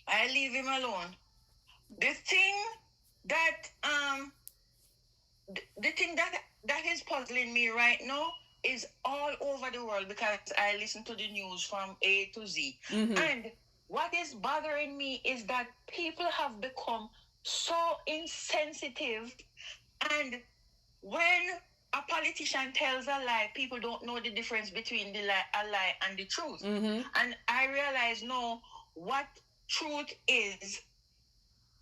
I leave him alone. The thing that that is puzzling me right now is all over the world, because I listen to the news from A to Z. And what is bothering me is that people have become so insensitive, and when a politician tells a lie, people don't know the difference between a lie and the truth. And I realize now what truth is.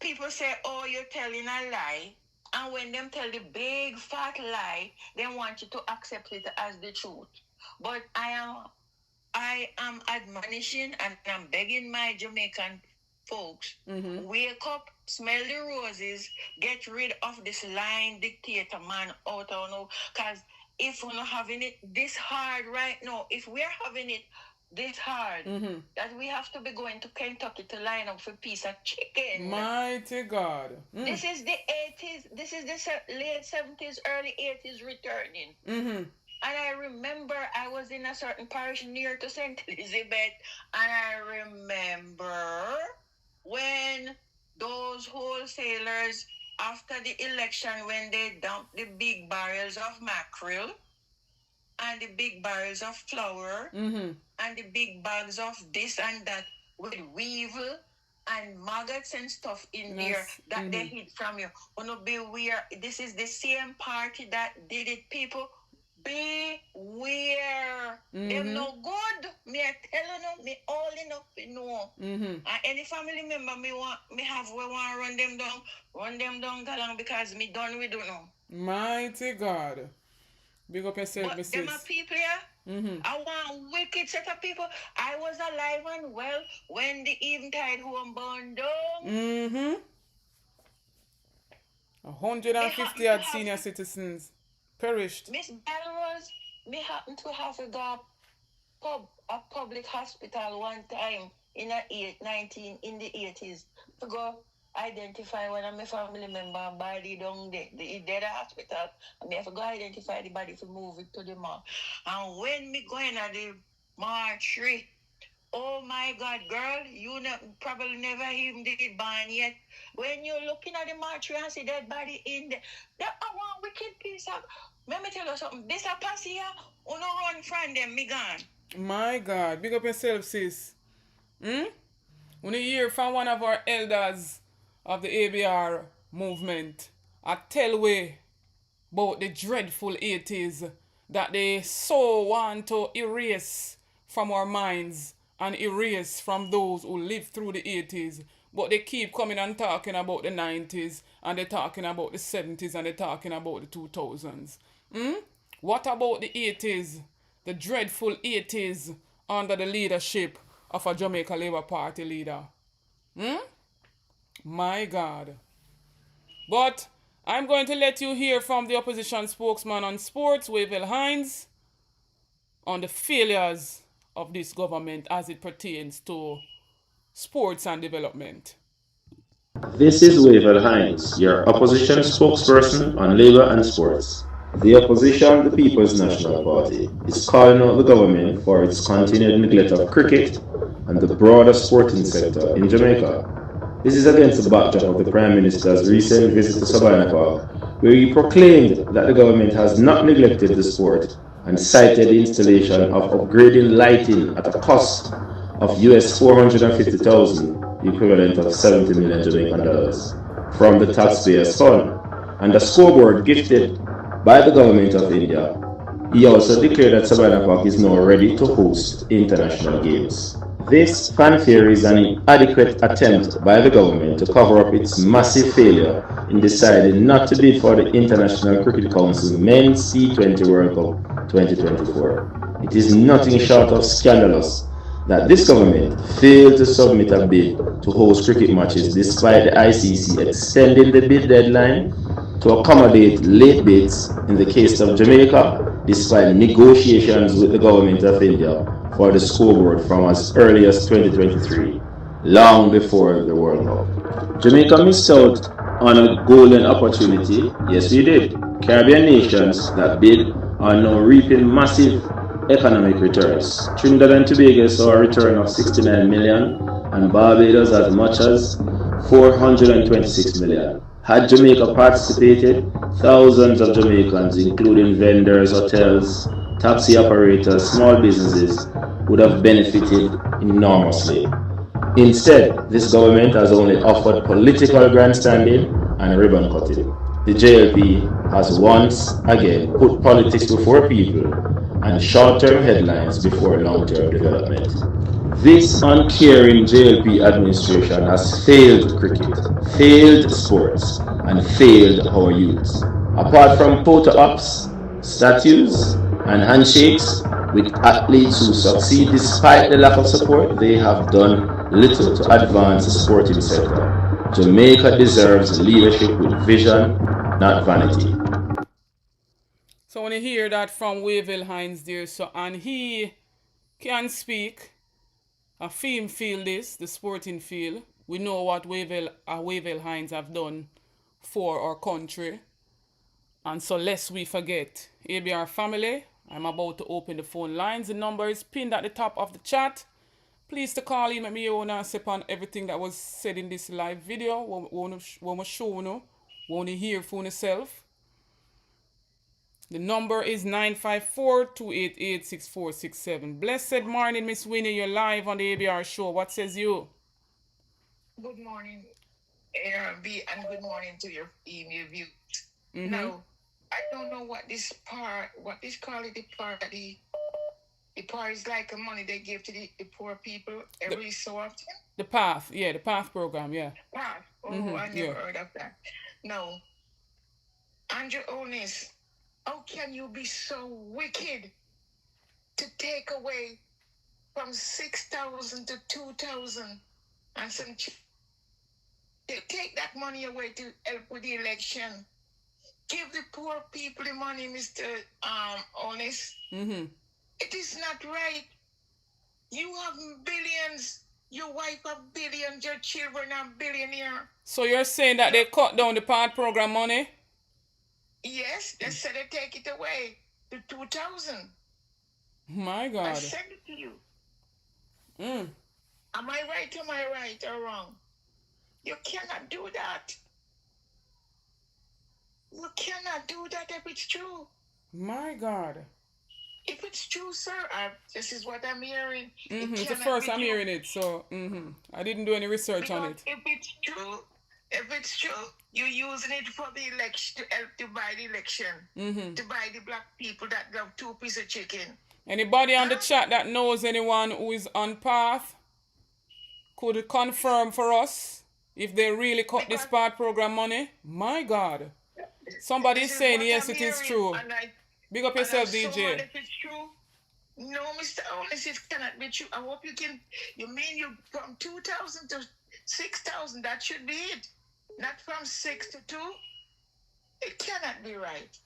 People say, oh, you're telling a lie. And when them tell the big fat lie, they want you to accept it as the truth. But I am admonishing and I'm begging my Jamaican folks, wake up, smell the roses, get rid of this lying dictator man out of now. Because if we're not having it this hard right now, if we're having it this hard, that we have to be going to Kentucky to line up for a piece of chicken. Mighty God. This is the 80s, this is the late 70s, early 80s returning. And I remember I was in a certain parish near to St. Elizabeth, and I remember when those wholesalers, after the election, when they dumped the big barrels of mackerel and the big barrels of flour and the big bags of this and that with weevil and maggots and stuff in there that they hid from you. Wanna beware, this is the same party that did it, people. Beware. Them no good. Me I telling you, me all enough to know. And any family member me have we want run them down galang, because me done we don't know. Mighty God. Big up yourself, But Mrs. them are people here. I want wicked set of people. I was alive and well when the Eventide home burned down. 150 odd senior citizens perished. Miss Belrose, me happened to have to go a public hospital one time in the 80s to go identify one of my family member body down there. The dead hospital. And me have to go identify the body to move it to the morgue. And when me going at the mortuary, oh my God, girl, you probably never even did born yet. When you're looking at the mortuary and see dead body in there, that one wicked piece of. Let me tell you something. This a pass here, you no run from them, me gone. My God, big up yourself, sis. When you hear from one of our elders of the ABR movement, I tell we about the dreadful 80s that they so want to erase from our minds and erase from those who lived through the 80s. But they keep coming and talking about the 90s, and they're talking about the 70s, and they're talking about the 2000s. What about the 80s? The dreadful 80s under the leadership of a Jamaica Labour Party leader. My God. But I'm going to let you hear from the opposition spokesman on sports, Wavell Hines, on the failures of this government as it pertains to sports and development. This is Wavell Hines, your opposition spokesperson on Labour and Sports. The opposition, the People's National Party, is calling out the government for its continued neglect of cricket and the broader sporting sector in Jamaica. This is against the backdrop of the Prime Minister's recent visit to Savannah Park, where he proclaimed that the government has not neglected the sport and cited the installation of upgrading lighting at a cost of US $450,000, the equivalent of 70 million Jamaican dollars, from the taxpayers' fund, and a scoreboard gifted by the government of India. He also declared that Savannah Park is now ready to host international games. This fanfare is an inadequate attempt by the government to cover up its massive failure in deciding not to bid for the International Cricket Council Men's T20 World Cup 2024. It is nothing short of scandalous that this government failed to submit a bid to host cricket matches despite the ICC extending the bid deadline to accommodate late bids in the case of Jamaica, despite negotiations with the government of India for the scoreboard from as early as 2023, long before the World Cup. Jamaica missed out on a golden opportunity. Yes, we did. Caribbean nations that bid are now reaping massive economic returns. Trinidad and Tobago saw a return of 69 million and Barbados as much as 426 million. Had Jamaica participated, thousands of Jamaicans, including vendors, hotels, taxi operators, small businesses, would have benefited enormously. Instead, this government has only offered political grandstanding and ribbon cutting. The JLP has once again put politics before people and short-term headlines before long-term development. This uncaring JLP administration has failed cricket, failed sports, and failed our youths. Apart from photo ops, statues, and handshakes with athletes who succeed despite the lack of support, they have done little to advance the sporting sector. Jamaica deserves leadership with vision, not vanity. So when you hear that from Wavell Hines there, so and he can speak, a film feel this, the sporting field. We know what Wavell Hines have done for our country. And so lest we forget, ABR family, I'm about to open the phone lines. The number is pinned at the top of the chat. Please to call in, let me hear and sip on everything that was said in this live video. When we show you, when you hear for yourself. The number is 954-288-6467. Blessed morning, Miss Winnie. You're live on the ABR show. What says you? Good morning, ARB, and good morning to your email view. Now, I don't know what this call it, the party. The part is like the money they give to the poor people every so often. The PATH, the PATH program, yeah. PATH? Oh, I never heard of that. No. Andrew Onis, how can you be so wicked to take away from 6,000 to 2,000 and some take that money away to help with the election? Give the poor people the money, Mr. Onis. It is not right. You have billions. Your wife a billion, your children are billionaire. So you're saying that they cut down the part program money? Yes, they said they take it away to 2,000. My God. I send it to you. Am I right or am I right or wrong? You cannot do that. You cannot do that if it's true. My God. If it's true, sir, this is what I'm hearing. It's the first I'm hearing it, so I didn't do any research on it. If it's true, you're using it for the election to help to buy the election, to buy the black people that love 2 pieces of chicken. Anybody on the chat that knows anyone who is on path could confirm for us if they really cut this part program money? My God. Somebody is saying yes, it is true. Big up yourself, DJ. If it's true, no, Mr. Honest, it cannot be true. I hope you can. You mean you from 2,000 to 6,000? That should be it. Not from 6 to 2. It cannot be right.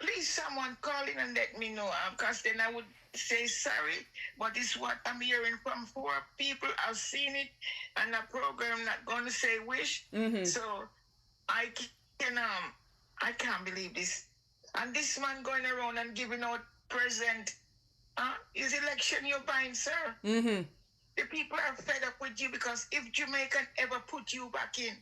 Please, someone call in and let me know, because then I would say sorry. But it's what I'm hearing from 4 people. I've seen it, and a program not going to say wish. So I can't believe this. And this man going around and giving out present. Is election you're buying, sir? The people are fed up with you, because if Jamaica ever put you back in,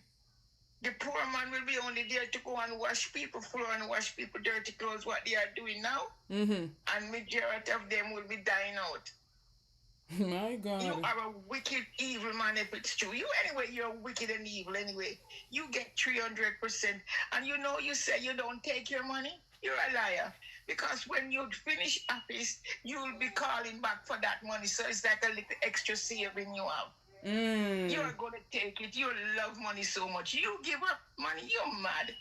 the poor man will be only there to go and wash people floor and wash people dirty clothes, what they are doing now. And majority of them will be dying out. My God. You are a wicked, evil man if it's true. You're wicked and evil anyway. You get 300%. And you say you don't take your money? You're a liar. Because when you finish office, you'll be calling back for that money. So it's like a little extra saving you have. You're going to take it. You love money so much. You give up money. You're mad.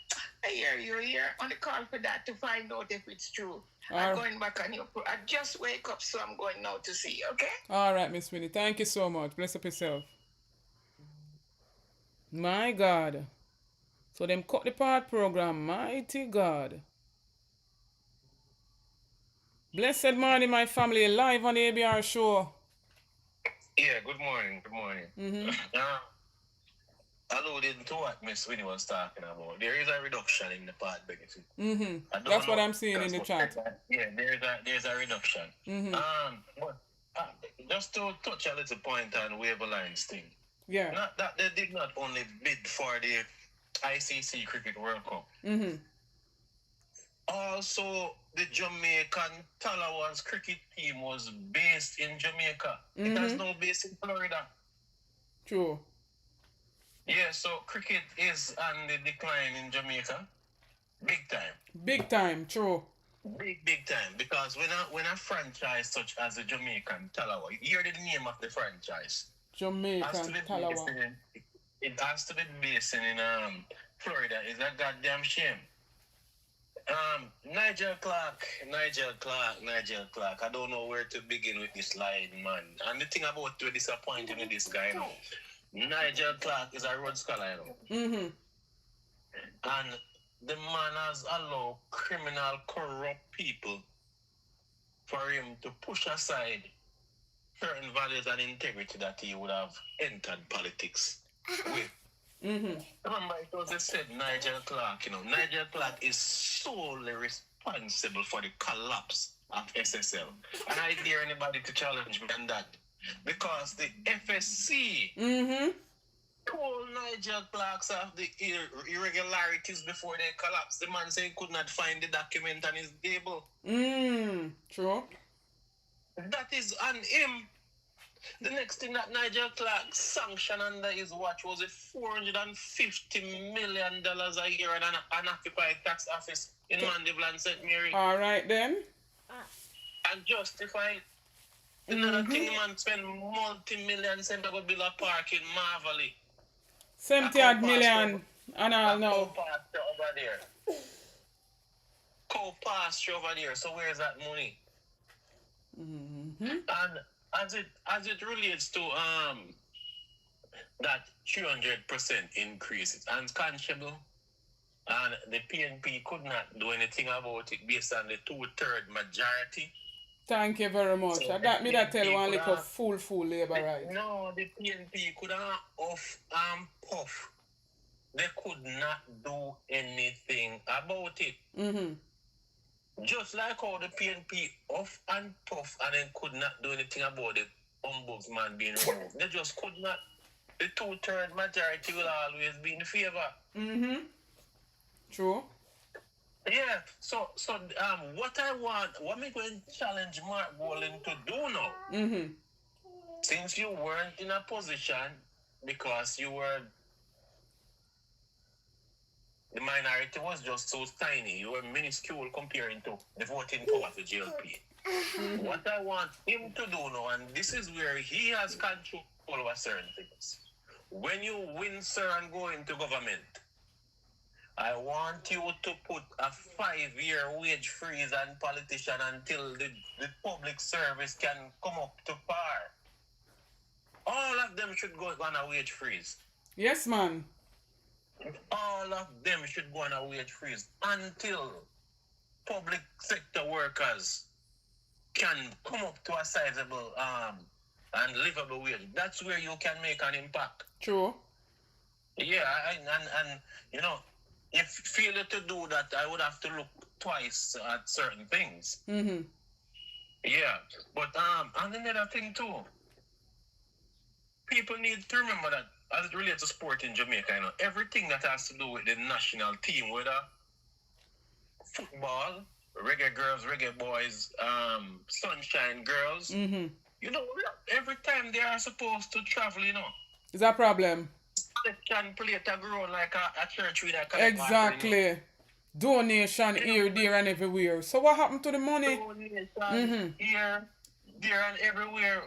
I hear you here on the call for that to find out if it's true. I'm going back on your I just wake up, so I'm going now to see, okay? All right, Miss Winnie. Thank you so much. Bless up yourself. My God. So them cut the part program. Mighty God. Blessed morning, my family. Live on the ABR show. Yeah, good morning. Good morning. Alluding to what Miss Winnie was talking about, there is a reduction in the part benefit. That's what I'm seeing in the chat. Yeah, there's a reduction. But just to touch a little point on waiver lines thing. Yeah. Not that they did not only bid for the ICC Cricket World Cup. Also, the Jamaican Talawas cricket team was based in Jamaica. It has no base in Florida. True. Yeah, so cricket is on the decline in Jamaica. Big time. Big time, true. Big time. Because when a franchise such as the Jamaican Talawa, you hear the name of the franchise. Jamaican Talawa. It has to be based in Florida. It's a goddamn shame. Nigel Clark. I don't know where to begin with this line, man. And the thing about to disappointing with this guy, Nigel Clark is a road scholar, And the man has allowed criminal, corrupt people for him to push aside certain values and integrity that he would have entered politics with. Remember, it was said Nigel Clark, Nigel Clark is solely responsible for the collapse of SSL. And I dare anybody to challenge me on that. Because the FSC told Nigel Clark of the irregularities before they collapsed. The man said he could not find the document on his table. True. That is on him. The next thing that Nigel Clark sanctioned under his watch was a $450 million a year at an unoccupied tax office in Mandeville and St. Mary. All right then. And justified. Another thing, man spend multi-millions and go build a park in Marvelly. 70 million and all now. Co-pasture over there. Co-pasture over there. So where's that money? And as it relates to that 300% increase, it's unconscionable, and the PNP could not do anything about it based on the 2/3 majority Thank you very much. So I the got me that tell PNP one could little have, full Labourite. no, the PNP could have off puff. They could not do anything about it. Mm-hmm. Just like how the PNP off and puff and then could not do anything about the ombudsman being removed. They just could not. The 2/3 majority will always be in favor. Mm-hmm. True. Yeah. So what I want, what me going to challenge Mark Bolin to do now, Mm-hmm. since you weren't in a position because you were, the minority was just so tiny, you were minuscule comparing to the voting power of the GLP. What I want him to do now, and this is where he has control over certain things. When you win, sir, and go into government, I want you to put a 5-year wage freeze on politicians until the public service can come up to par. All of them should go on a wage freeze. Yes, man. All of them should go on a wage freeze until public sector workers can come up to a sizable and livable wage. That's where you can make an impact. True. Yeah, and you know, if failure to do that, I would have to look twice at certain things. Mm-hmm. Yeah, but and another thing too, people need to remember that as it relates to sport in Jamaica, you know, everything that has to do with the national team, whether football, reggae girls, reggae boys, sunshine girls, Mm-hmm. you know, every time they are supposed to travel, you know, Is that a problem? can play to grow like a church with a collect water, Exactly. you know. Donation here, there, and everywhere. So what happened to the money? Donation Mm-hmm. here, there, and everywhere.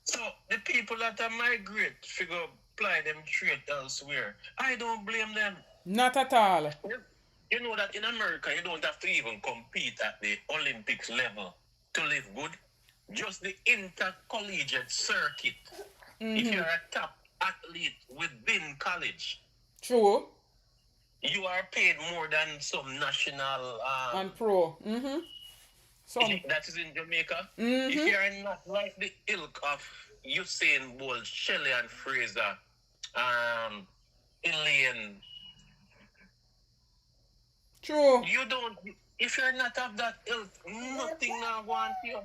So the people that are migrate figure apply them trade elsewhere. I don't blame them. Not at all. You know that in America you don't have to even compete at the Olympics level to live good. Just the intercollegiate circuit. If you're a top athlete within college, True. you are paid more than some national And pro. Mm-hmm. that is in Jamaica. Mm-hmm. If you are not like the ilk of Usain Bolt, Shelley and Fraser, Elaine, True. you don't. If you're not of that ilk, nothing now want you.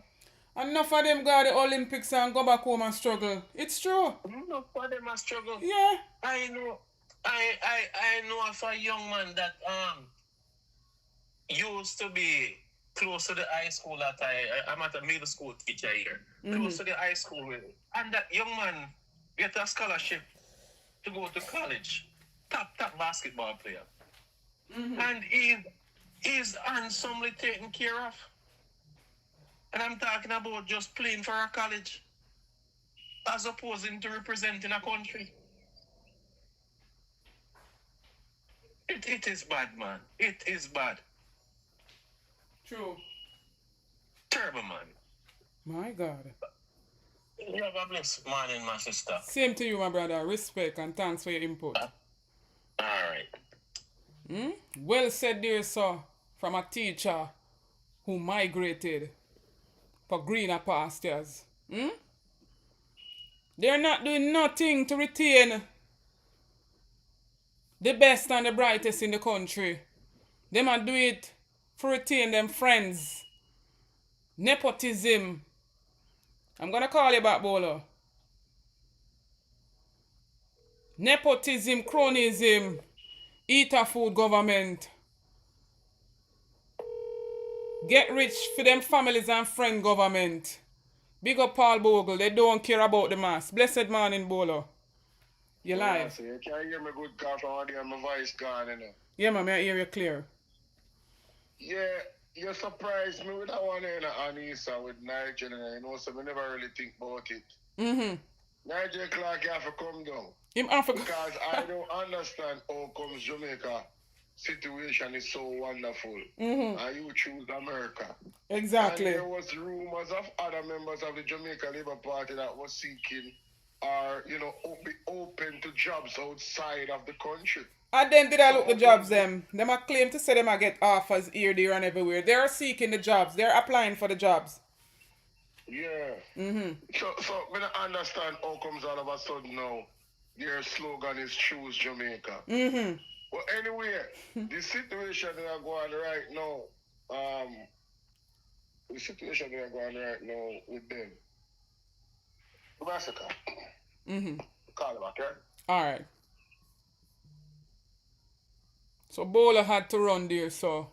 Enough of them go to the Olympics and go back home and struggle. It's true. Enough of them are struggle. Yeah. I know. I know of a young man that used to be close to the high school that I'm at a middle school teacher here. Mm-hmm. Close to the high school with it. And that young man get a scholarship to go to college. Top basketball player. Mm-hmm. And he's handsomely taken care of. And I'm talking about just playing for a college as opposing to representing a country. It is bad, man. It is bad. True. Terrible, man. My God. You have a blessed morning, my sister. Same to you, my brother. Respect and thanks for your input. All right. Well said there, sir. From a teacher who migrated for greener pastures. They're not doing nothing to retain the best and the brightest in the country. They might do it for retain them friends. Nepotism. I'm gonna call you back, Bolo. Nepotism, cronyism, eater food government. Get rich for them families and friend government. Big up Paul Bogle, they don't care about the mass. Blessed morning, Bolo. You live. So you can't hear me good because I want to hear my voice gone, you know. Yeah, man, I hear you clear. Yeah, you surprised me with that one in Anissa with Nigel, and you know, so I never really think about it. Mm-hmm. Nigel Clark, you have to come down. Because I don't understand how comes Jamaica situation is so wonderful. Mm-hmm. And you choose America. Exactly. And there was rumors of other members of the Jamaica Labour Party that was seeking or, you know, be open to jobs outside of the country. And then did I look the jobs them? Them a claim to say them a get offers here, there, and everywhere. They're seeking the jobs. They're applying for the jobs. Yeah. So we don't understand how comes all of a sudden now their slogan is choose Jamaica. Well, anyway, the situation we are going right now, the situation we are going right now with them. Massacre. Call them back, Alright. So Bowler had to run there, so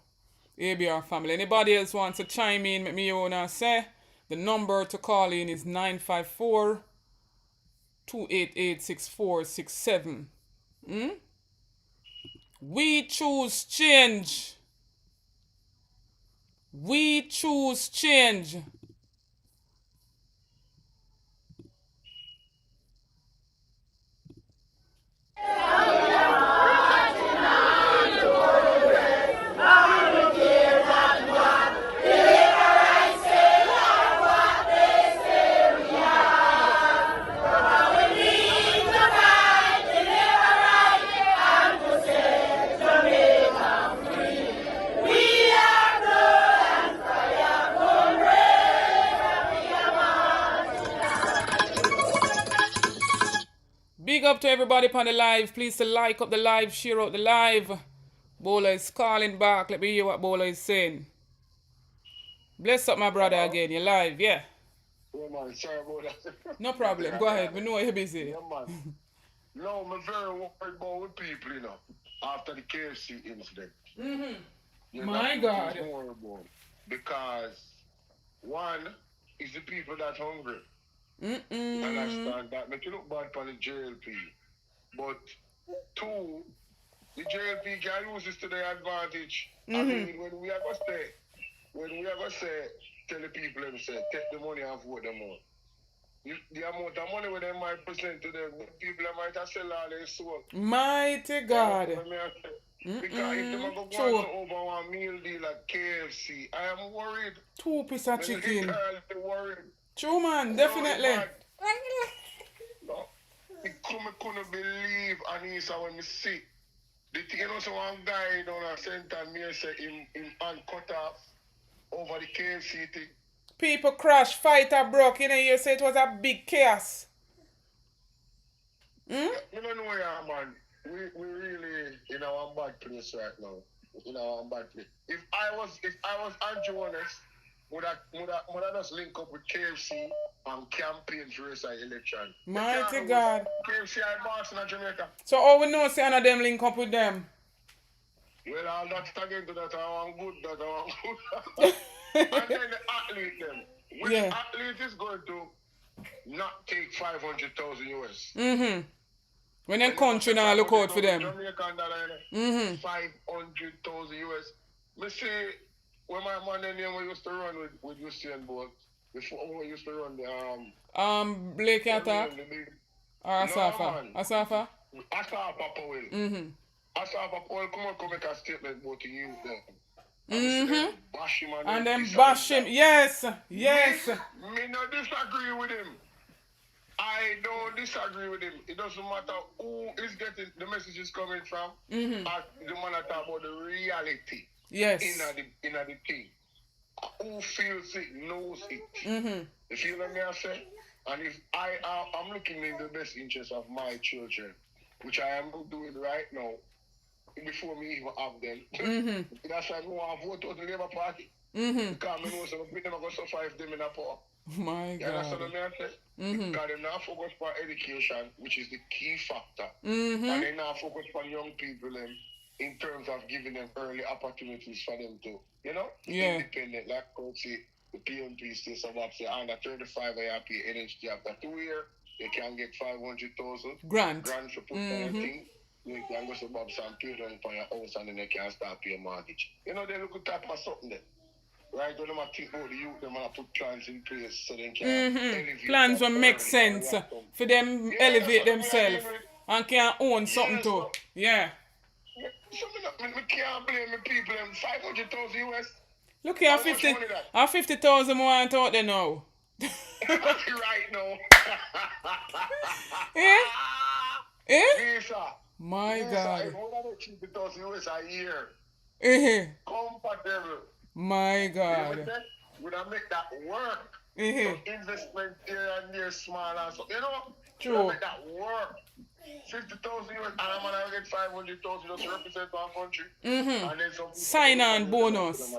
ABR family. Anybody else wants to chime in, make me wanna say the number to call in is 954-288-6467. We choose change. We choose change. Big up to everybody upon the live. Please to like up the live, share out the live. Bowler is calling back. Let me hear what Bowler is saying. Bless up my brother again. You're live, yeah. Yeah, man. Sorry about that. No problem. Go ahead. We know you're busy. Yeah, man. No, I'm very worried about with people, you know, after the KFC incident. My God. Horrible. Because, one, is the people that hungry. Understand that? Make you look bad for the JLP. But, two, the JLP can use this to their advantage. I mean, when we are going to say, tell the people them say, take the money and vote them out. The amount of money they might present to them, the people that might have sell all their soul. Mighty God. Because if they go to over one meal deal at KFC, I am worried. 2 piece of chicken. Worried. True, man, definitely. No, I couldn't believe Anissa when me see. The thing, you know, so one guy down at center and me say him hand cut off over the KFC thing. People crash, fighter broke, you know, you say it was a big chaos. You don't know, yeah, man. We really in our bad place right now. In our bad place. If I was Andrew Honest, would I just link up with KFC and campaign for the election? Mighty God. KFC I Boston and Jamaica. So all we know, say none of them link up with them. Well, I'll not again to that. I want good. And then the athlete them. Which athlete is going to not take 500,000 US? When them country now look out for them. Jamaican dollar, 500,000 US. Me see when my man name we used to run with Usain Bolt before we used to run the Blake attack or Asafa? Asafa? Asafa Powell. Asafa Powell come make a statement about the youth there. Bash him and then bash him. Yes. Me not disagree with him. I don't disagree with him. It doesn't matter who is getting the messages coming from. The man that talk about the reality. Yes. In the thing. Who feels it knows it. You feel what I say? And if I'm looking in the best interest of my children, which I am doing right now, before me even have them. That's why I want to vote out the Labour Party. Because I know some people are going to suffer if them in a poor. My God. That's what I say. Because they now focus on education, which is the key factor. And they now focus on young people in terms of giving them early opportunities for them to, you know, independent. Like coach say, the PMP says about say under 35 I pay NHG after 2 years, they can get 500,000 grant for put on a thing. You can go to Bob and pay them for your house and then they can start paying mortgage. You know, they look at type of something there. Right, when they think about the youth, they want to put plans in place so they can elevate. Plans will make sense for them elevate themselves and can own something too. Yeah. So I can't blame the people, 500,000 US. Look here, 50,000 more out there now. Right now. Yeah? Yes, sir. My God. $150,000 a year. Comfortable. My God. Would I make that work? So investment here and there small and so, you know? True. Would I make that work? $50,000 and I'm gonna get $500,000 just to represent our country. And then some sign on bonus.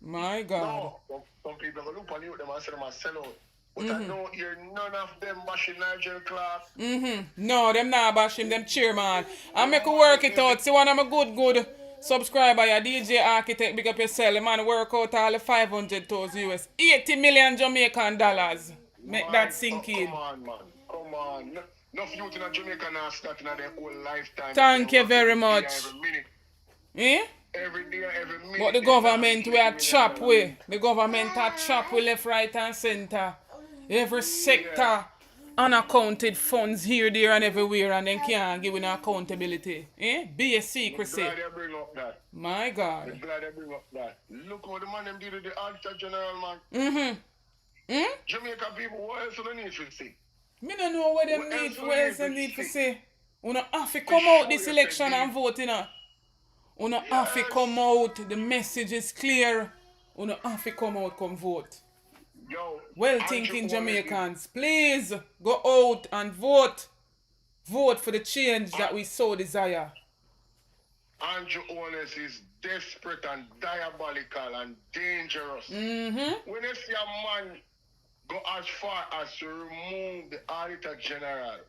My God. No, some people are going to look on you them and say them a sellout. But I don't hear none of them bashing Nigel Clark. No, them not bash him, them chairman. I make a work it out. See one of my good subscriber, your DJ Architect, big up yourself. The man work out all the 500,000 US. 80 million Jamaican dollars. Make that sink in. Come on, man. Come on. No youth in Jamaica now start in their whole lifetime. Thank you very much. Every day, every minute. But the government we are chop with. The government are chop with left, right and center. Every sector unaccounted funds here, there and everywhere and then can't give no accountability. Be a secrecy. I'm glad they bring up that. My God. I'm glad they bring up that. Look how the man them did with the Auditor General, man. Jamaica people, what else do they need to see? Me don't know what them need, what else they need to say. You have to come out this election and vote, you know. You have to come out, the message is clear. You have to come out, come vote. Well-thinking Jamaicans, please go out and vote. Vote for the change that we so desire. Andrew Holness is desperate and diabolical and dangerous. When you see a man go as far as to remove the Auditor General,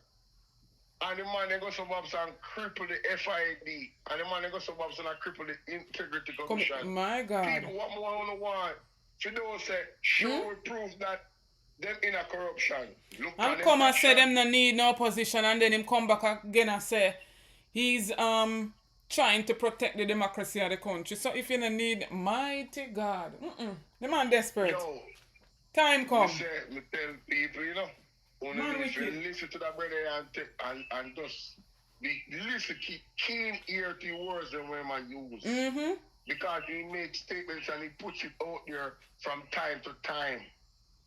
and the man they go so much and cripple the FID, and the man they go so much and cripple the Integrity Commission. My God. People, what more want? If you don't say, show we prove that them in a corruption. Look and come and say them no need no opposition, and then him come back again and say he's trying to protect the democracy of the country. So if you don't need, mighty God, the man desperate. Yo, time come. Me tell people, you know, only listen to that brother and just listen, keep keen ear to the words that when man use. Because he makes statements and he puts it out there from time to time.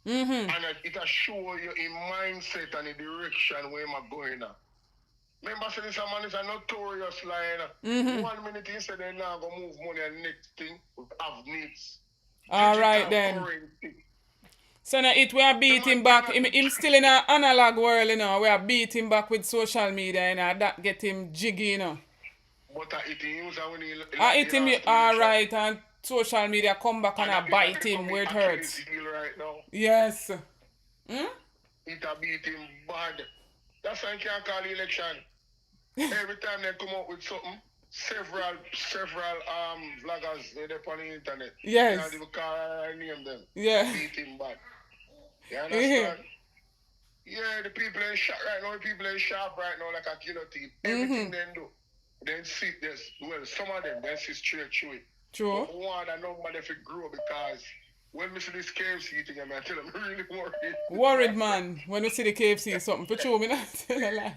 And it'll show you in mindset and in direction where I'm going now. Remember, say this man is a notorious liar. 1 minute he said they're not going to move money and next thing have needs. Alright then. So now we are beating back. Him still in an analog world, you know. We are beating back with social media, you know. That get him jiggy, you know. But I hit him when he... I hit him, alright, and social media come back and I bite him where it hurts. Right now. Yes. It a beat him bad. That's why you can't call the election. Every time they come up with something, several vloggers they're on the internet. Yes. You can't call and name them. Yeah. Beat him bad. You understand? Yeah, the people in shop right now, the people in shop right now like a guillotine. Everything they do. Then sit this. Well, some of them then sit straight through it. True. But one I know man if it grow because when we see this KFC thing, I tell them really worried. Worried man, when we see the KFC something. For sure, me not tell a lie.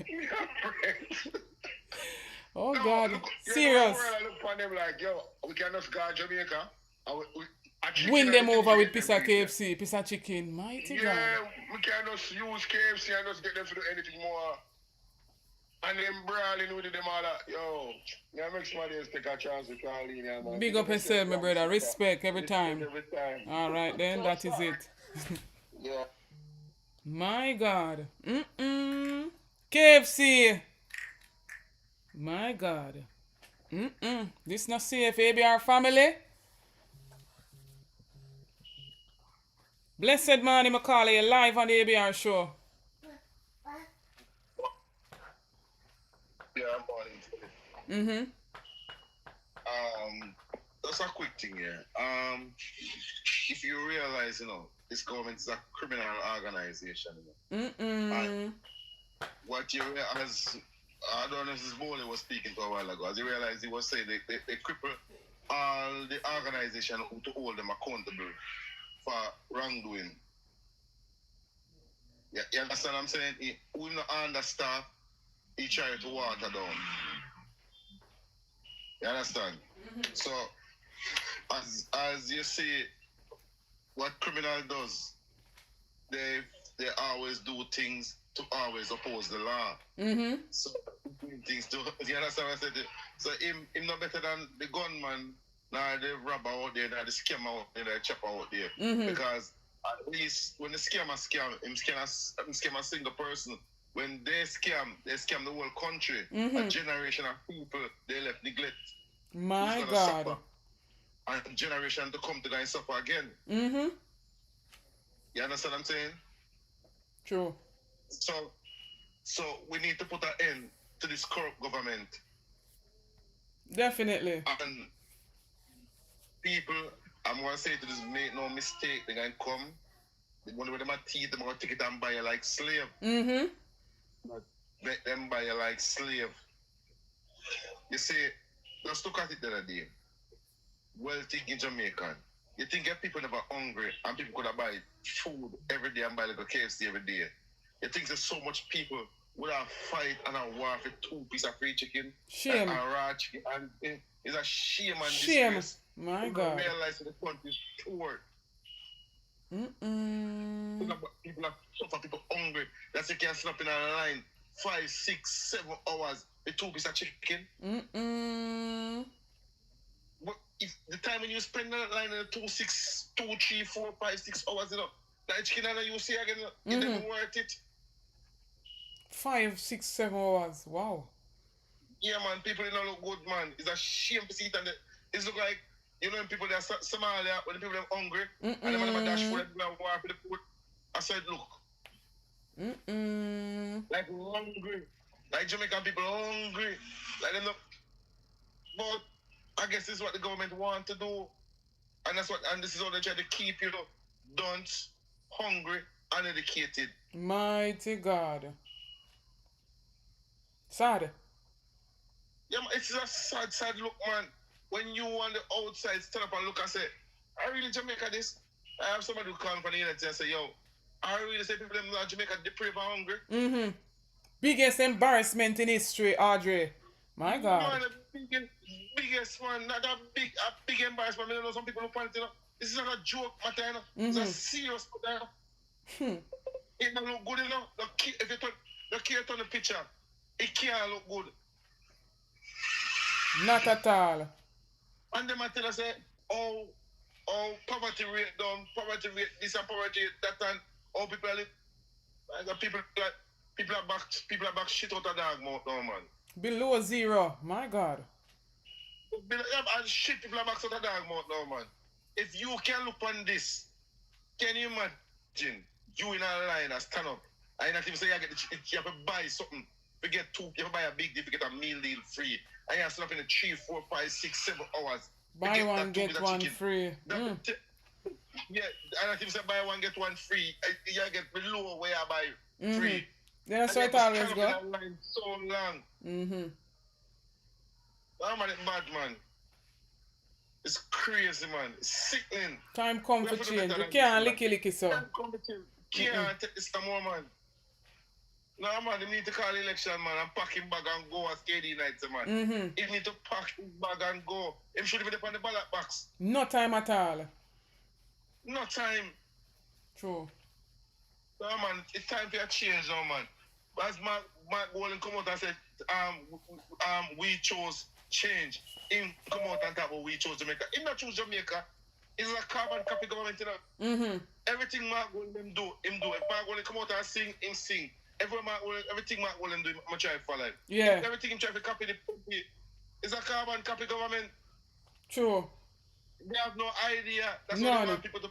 Oh no, God, look, serious. I look upon them like, yo, we can just go to Jamaica. Win them over with piece of KFC, piece of chicken. Mighty God. Yeah, we can just use KFC and just get them to do anything more. And them brawling with them all that. Yo, yeah, make somebody else take a chance with Carlina, man. Big up yourself, my brother. Respect every time. Every time. Alright then, that is it. Yeah. My God. KFC. My God. This not safe, ABR family. Blessed morning, Macaulay, live on the ABR show. Yeah, I'm on it. That's a quick thing here. If you realize, you know, this government is a criminal organization. You know? What you realize, I don't know if this Bowley was speaking to a while ago, as you realize he was saying they cripple all the organization to hold them accountable for wrongdoing. Yeah, you understand what I'm saying? He will not understand. He tried to water down. You understand? So, as you see, what criminal does, they they always do things to always oppose the law. So things to you understand what I said? So him no better than the gunman, nor the robber out there, nor the scammer out there, the chopper out there. Because at least when the scammer scam, him scam a single person. When they scam the whole country. A generation of people they left neglect. My God. Suffer. And a generation to come to go and suffer again. You understand what I'm saying? True. So we need to put an end to this corrupt government. Definitely. And people, I'm going to say to this, make no mistake, they're going to come. They're going to with them teeth, they're going to take it and buy you like slave. Make them buy you like slave. You see, just look at it the other day. Well-thinking Jamaican. You think if people never hungry and people could have buy food every day and buy like a KFC every day. You think there's so much people would have fight and a war for 2 pieces of free chicken. Shame. And raw chicken. And it's a shame and shame. disgrace. My people God. realize that the country is poor. People are suffer, people hungry. That's why you can sit up in a line 5, 6, 7 hours with 2 pieces of chicken. But if the time when you spend that line in 2, 3, 4, 5, 6 hours, you know, that chicken and you see again, it didn't worth it. 5, 6, 7 hours. Wow. Yeah, man, people don't look good, man. It's a shame to see it, and it's look like, you know, when people that are Somalia, when the people are hungry, and they have a dash food, and people are war for the food. I said, look. Like hungry. Like Jamaican people hungry. Like them look. But I guess this is what the government want to do. And that's what, and this is how they try to keep you dunce, hungry, uneducated. Mighty God. Sad. Yeah, it's a sad look, man. When you on the outside stand up and look and say, I really Jamaica this? I have somebody who come from the internet and say, yo, I really say people in Jamaica depraved and hungry. Biggest embarrassment in history, Audrey. My God. Man, the biggest one, not a big embarrassment. I know some people who point it, you know. This is not a joke matter, you know. It's a serious matter, you know. It don't look good, you know. If you can't turn the picture, it can't look good. Not at all. And them tell us, oh, poverty rate down, poverty rate this and poverty rate that, and all people are people are back shit out of dog mouth now, man. Below zero. My God. And shit people are back out of dog mouth now, man. If you can look on this, can you imagine you in a line and stand up and not even say you have to buy something, you have to buy a big deal, you get a meal deal free, and you have to stand up in the 3, 4, 5, 6, 7 hours. Buy one, get one free. Yeah, and if you say buy one, get one free, you get below where I buy free. Yeah, so it always go. Line so long. Oh man, it's bad, man. It's crazy, man. It's sickening. Time come for change. You can't licky so. Time come for change. Can't take this more, man. No, man, they need to call election, man, and pack him bag and go as KD nights, man. He need to pack his bag and go. Him should be there on the ballot box. No time at all. No time. True. No, man, it's time for a change now, man. As Mark Golden come out and said, we chose change. Him come out and talk about we chose Jamaica. He not choose Jamaica. It's a carbon copy government, you know. Everything Mark Golden do, him do. If Mark Golden come out and sing, him sing. Everything Mark Golden do, I'm trying to follow. Yeah. Everything him try to copy the country. It's a carbon copy government. True. They have no idea. That's why they want people to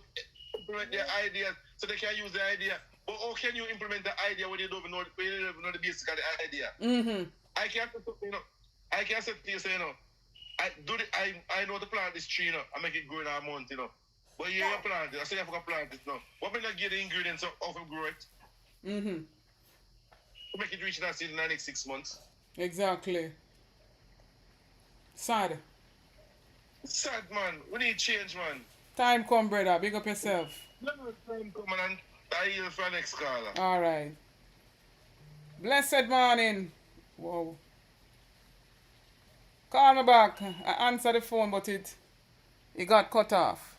implement their ideas so they can use the idea. But how can you implement the idea when you don't even know the basic of the idea? I can't say to you, say, you know, I know to plant this tree, you know, and make it grow in a month, you know. But you have to plant it. I say you have to plant it now. What when I get the ingredients of it grow it? To make it reach that seed in the next 6 months. Exactly. Sad. Sad, man. We need change, man. Time come, brother. Big up yourself. No, time come, and I yield for the next caller. All right. Blessed morning. Whoa. Call me back. I answered the phone, but it got cut off.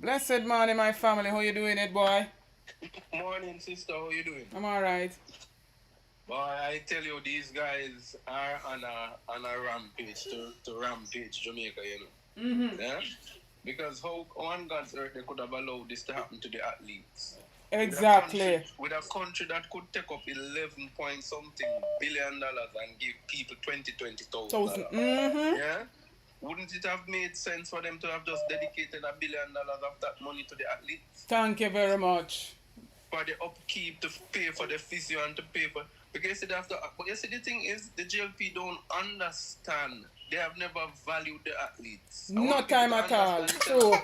Blessed morning, my family. How you doing, it boy? Morning, sister. How you doing? I'm alright. Boy, I tell you, these guys are on a rampage to rampage Jamaica, you know. Mm-hmm. Yeah? Because how on God's earth they could have allowed this to happen to the athletes? Exactly. With a country that could take up 11 point something billion dollars and give people $20,000. Mm-hmm. Yeah? Wouldn't it have made sense for them to have just dedicated $1 billion of that money to the athletes? Thank you very much. For the upkeep, to pay for the physio and to pay for... Because but you see, the thing is, the GLP don't understand. They have never valued the athletes. No time at all. True.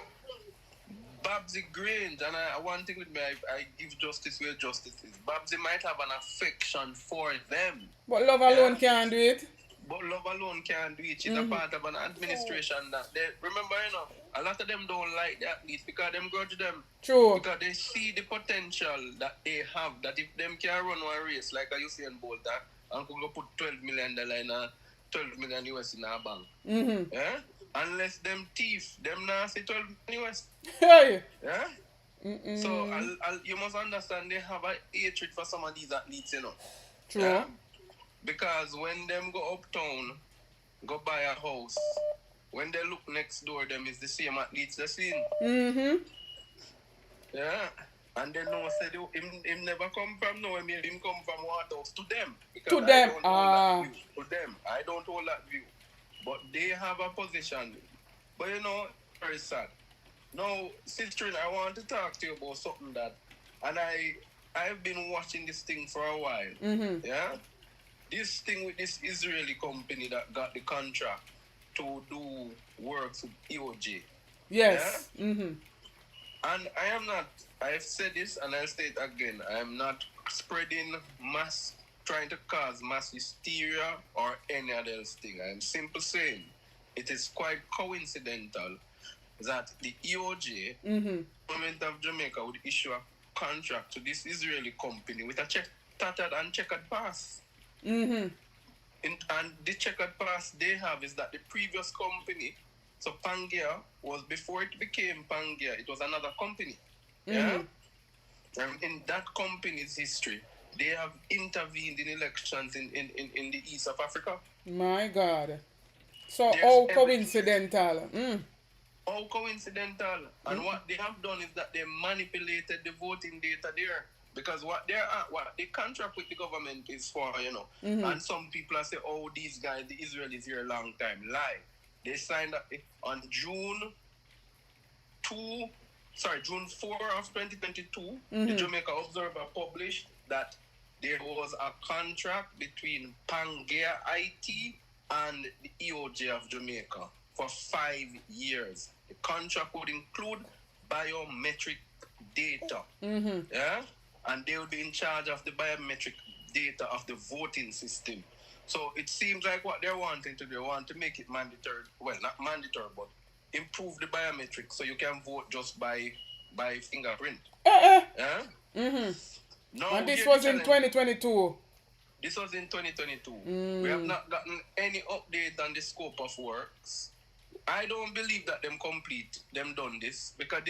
Babsy Grange, and one thing with me, I give justice where justice is. Babsy might have an affection for them. But love alone can't do it. But love alone can't do it. She's a part of an administration that they... Remember, you know, a lot of them don't like the athletes because them grudge them. True. Because they see the potential that they have, that if them can run one race like a Usain Bolt and could go put $12 million in a 12 million US in a bank. Mm-hmm. Yeah? Unless them thief, them not say 12 million US. Hey! Yeah? So you must understand they have a hatred for some of these athletes, you know. True. Yeah? Because when them go uptown, go buy a house, when they look next door, them is the same athletes they seen. Mm-hmm. Yeah. And they know say him never come from nowhere, him come from Waterhouse to them. To them. To them. I don't hold that view. But they have a position. But you know, very sad. Now, Sister, I want to talk to you about something that, and I've been watching this thing for a while. Mm-hmm. Yeah? This thing with this Israeli company that got the contract to do works with EOJ. Yes. Yeah? Mm-hmm. And I've said this and I'll say it again, I am not spreading trying to cause mass hysteria or any other else thing. I am simply saying it is quite coincidental that the EOJ, government of Jamaica, would issue a contract to this Israeli company with a tattered and checkered past. Mm-hmm. And the checkered past they have is that the previous company, so Pangea, was before it became Pangea, it was another company. Yeah? And in that company's history, they have intervened in elections in the east of Africa. My God. So how coincidental. How coincidental. And what they have done is that they manipulated the voting data there. Because what the contract with the government is for, you know. And some people are saying, oh, these guys, the Israelis here a long time. Lie. They signed up on June 4 of 2022. The Jamaica Observer published that there was a contract between Pangea IT and the EOJ of Jamaica for 5 years. The contract would include biometric data. Yeah? And they would be in charge of the biometric data of the voting system. So it seems like what they're wanting to do, they want to make it mandatory. Well, not mandatory, but improve the biometrics so you can vote just by fingerprint. Yeah? No, and this was in 2022. This was in 2022. We have not gotten any update on the scope of works. I don't believe that them done this, because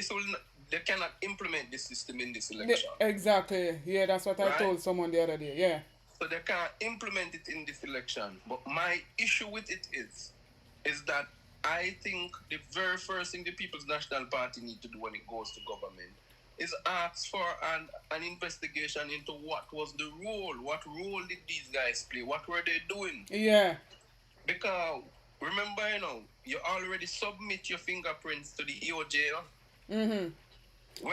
they cannot implement this system in this election. Exactly. Yeah, that's what I told someone the other day. Yeah. So they can't implement it in this election. But my issue with it is that I think the very first thing the People's National Party need to do when it goes to government is ask for an investigation into what was the role. What role did these guys play? What were they doing? Yeah. Because remember, you know, you already submit your fingerprints to the EOJ.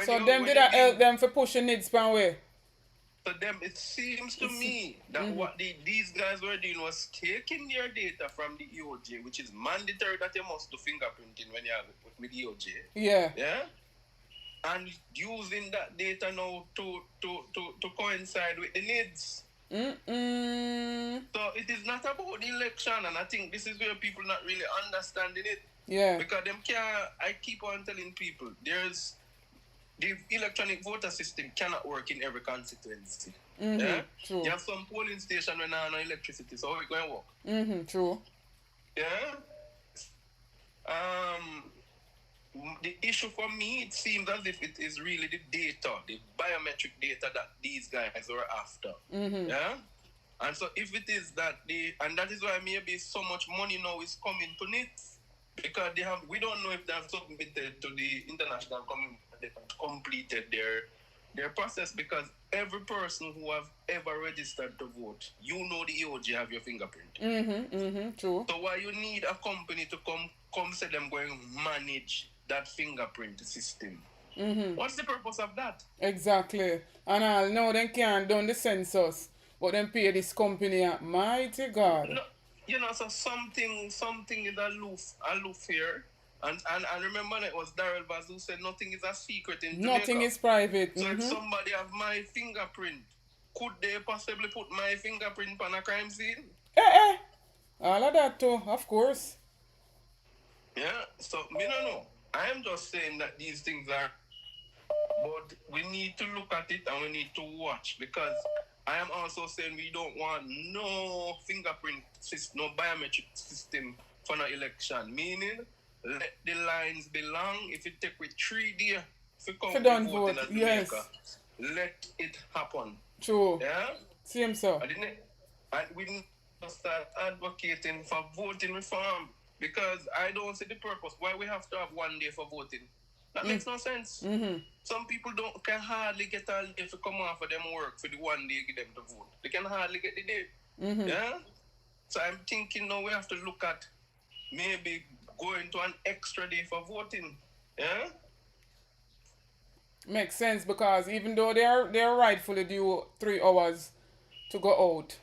So them did I help them for pushing it span way? So them, it seems to me that what these guys were doing was taking their data from the EOJ, which is mandatory that you must do fingerprinting when you have it with EOJ. Yeah. Yeah? And using that data now to coincide with the needs. So it is not about the election, and I think this is where people not really understanding it. Yeah. Because I keep on telling people, the electronic voter system cannot work in every constituency. Yeah? True. You have some polling station where now no electricity, so how it going to work? True. Yeah? the issue for me, it seems as if it is really the data, the biometric data that these guys are after. Yeah? And so if it is that and that is why maybe so much money now is coming to NITS, because we don't know if they have submitted to the international community, they have completed their process, because every person who have ever registered to vote, the EOG have your fingerprint. True. So why you need a company to come say them going manage that fingerprint system? What's the purpose of that? Exactly. And I'll know they can't done the census, but then pay this company mighty God. No, so something is aloof here. And remember that it was Daryl Baz who said nothing is a secret in Jamaica. Nothing is private. So if somebody have my fingerprint, could they possibly put my fingerprint on a crime scene? All of that too, of course. Yeah, so me no know. I am just saying that these things are, but we need to look at it and we need to watch, because I am also saying we don't want no fingerprint system, no biometric system for no election. Meaning, let the lines be long. If it take with 3 days to come to voting at Jamaica, let it happen. True. Yeah? Same so. And we need to start advocating for voting reform, because I don't see the purpose why we have to have 1 day for voting. That makes no sense. Some people can hardly get a day to come off of them work for the 1 day give them to vote. They can hardly get the day. Yeah? So I'm thinking now we have to look at maybe going to an extra day for voting. Yeah? Makes sense, because even though they're rightfully due 3 hours to go out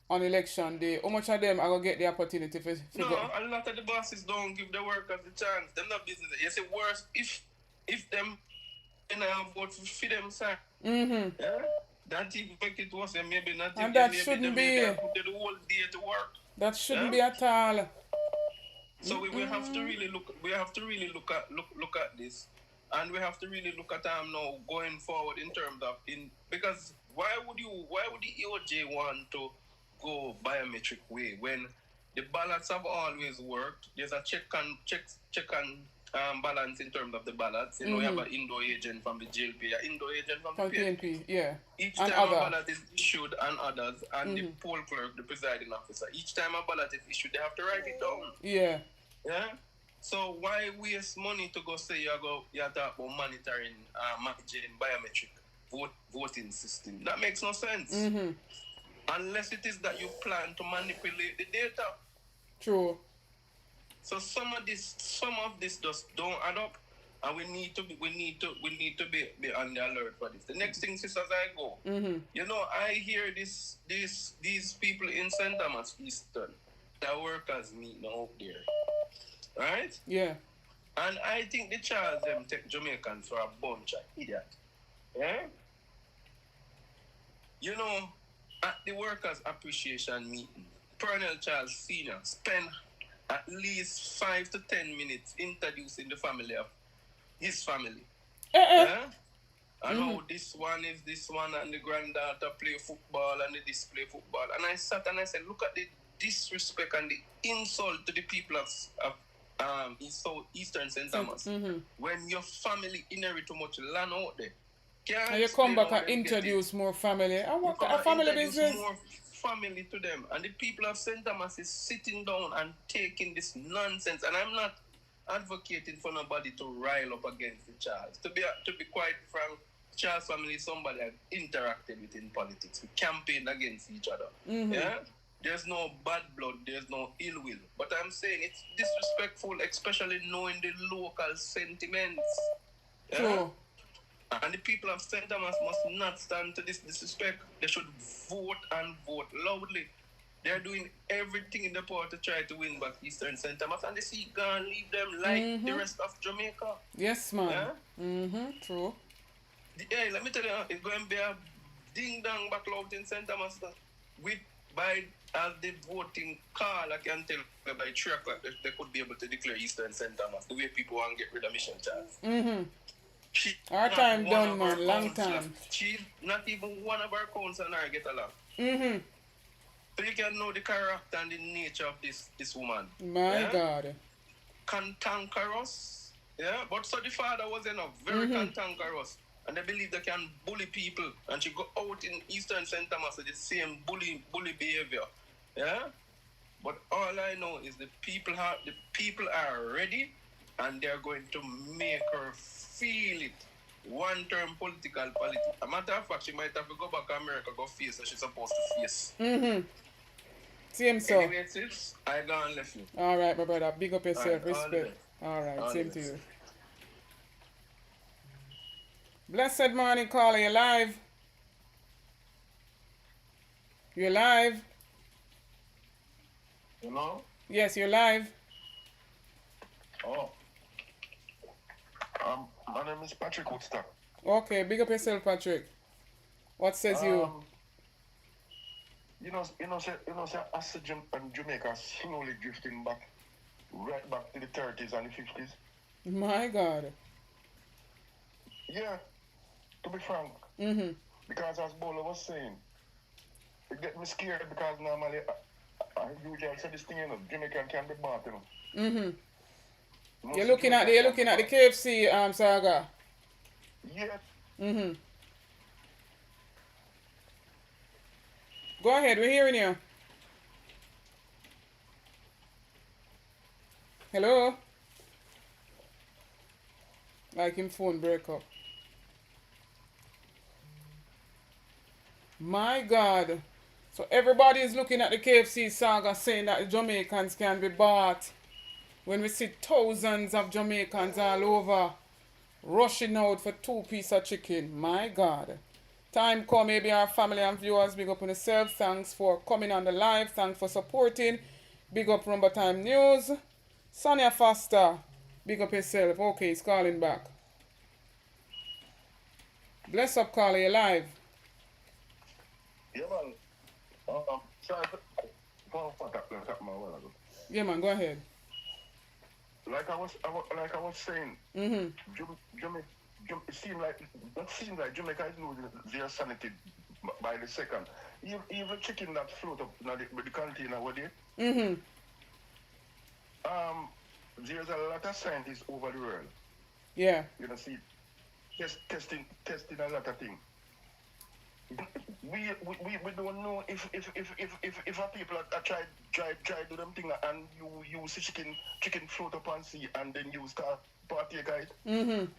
on election day, how much of them are gonna get the opportunity to no, go? A lot of the bosses don't give the workers the chance. They're not business. You see, worse if them vote for them, sir. Yeah? That even make it worse, and maybe not. And that shouldn't be. Put the whole day to work. That shouldn't be at all. So we have to really look. We have to really look at this, and we have to really look at now going forward in terms of because why would the EOJ want to go biometric way when the ballots have always worked? There's a check and balance in terms of the ballots. You know, you have an indoor agent from the JLP, an indoor agent from the PNP. Yeah. Each time a ballot is issued, and others, and the poll clerk, the presiding officer, each time a ballot is issued, they have to write it down. Yeah. Yeah. So why waste money to go say you talk about monitoring, managing biometric voting system? That makes no sense. Unless it is that you plan to manipulate the data. True. So some of this just don't add up, and we need to be on the alert for this. The next thing is as I go, you know, I hear these people in St. Thomas Eastern, the workers meet now up there, right? Yeah. And I think the Charles them take Jamaicans for a bunch of idiots. Yeah. You know, at the workers' appreciation meeting, Colonel Charles Senior spent at least 5 to 10 minutes introducing the family of his family. Yeah? And how this one is this one, and the granddaughter play football and the display football. And I sat and I said, look at the disrespect and the insult to the people of Eastern St. Thomas. When your family inherit too much land out there. And you come back and introduce more family. And what kind of family business? More family to them. And the people of St. Thomas is sitting down and taking this nonsense. And I'm not advocating for nobody to rile up against the Charles. To be quite frank, Charles family is somebody I've interacted with in politics. We campaign against each other. Yeah? There's no bad blood, there's no ill will. But I'm saying it's disrespectful, especially knowing the local sentiments. Yeah? True. And the people of St. Thomas must not stand to this disrespect. They should vote and vote loudly. They're doing everything in the power to try to win back Eastern St. Thomas, and they see gone leave them like the rest of Jamaica. Yes, man. Yeah? True. Hey, let me tell you, it's going to be a ding-dong battle out in St. Thomas. As the voting call, I can tell you by 3 o'clock they could be able to declare Eastern St. Thomas, the way people want to get rid of Mission Charles. Our time done, man. Long time. She, not even one of our council and I get along. So you can know the character and the nature of this woman. My God. Cantankerous, Yeah, but so the father was very cantankerous. And they believe they can bully people. And she go out in Eastern St. Thomas with the same bully behavior. Yeah? But all I know is the people are ready and they're going to make her feel it. One-term political politics. A matter of fact, she might have to go back to America, go face what she's supposed to face. Same so. Anyway, sis, I gone left you. All right, my brother. Big up yourself. All right, Respect. All right, all same the to best. you. Blessed morning, caller. You live? You're live? You know? Yes, you're live. Oh. My name is Patrick Woodstock. Okay, big up yourself, Patrick. What says you? You know, as Jamaica slowly drifting back, right back to the 30s and the 50s. My God. Yeah, to be frank. Because as Bolo was saying, it get me scared because normally I usually say this thing, you know, Jamaican can be bought, you know. You're looking at the KFC saga. Yeah. Go ahead, we're hearing you. Hello? Like him phone break up. My God. So everybody is looking at the KFC saga saying that the Jamaicans can be bought. When we see thousands of Jamaicans all over rushing out for 2 pieces of chicken. My God. Time come, maybe our family and viewers, big up on yourself. Thanks for coming on the live. Thanks for supporting. Big up Rumba Time News. Sonia Foster, big up yourself. Okay, he's calling back. Bless up, caller, you live. Yeah, man. Sorry for Yeah, man, go ahead. Like I was saying, it seems like Jamaica is losing their sanity by the second. Even chicken that float up with the container over there. There's a lot of scientists over the world. Yeah. You know, see, testing a lot of things. We don't know if a people are try do them thing and you see chicken float up and sea and then you start partake of it.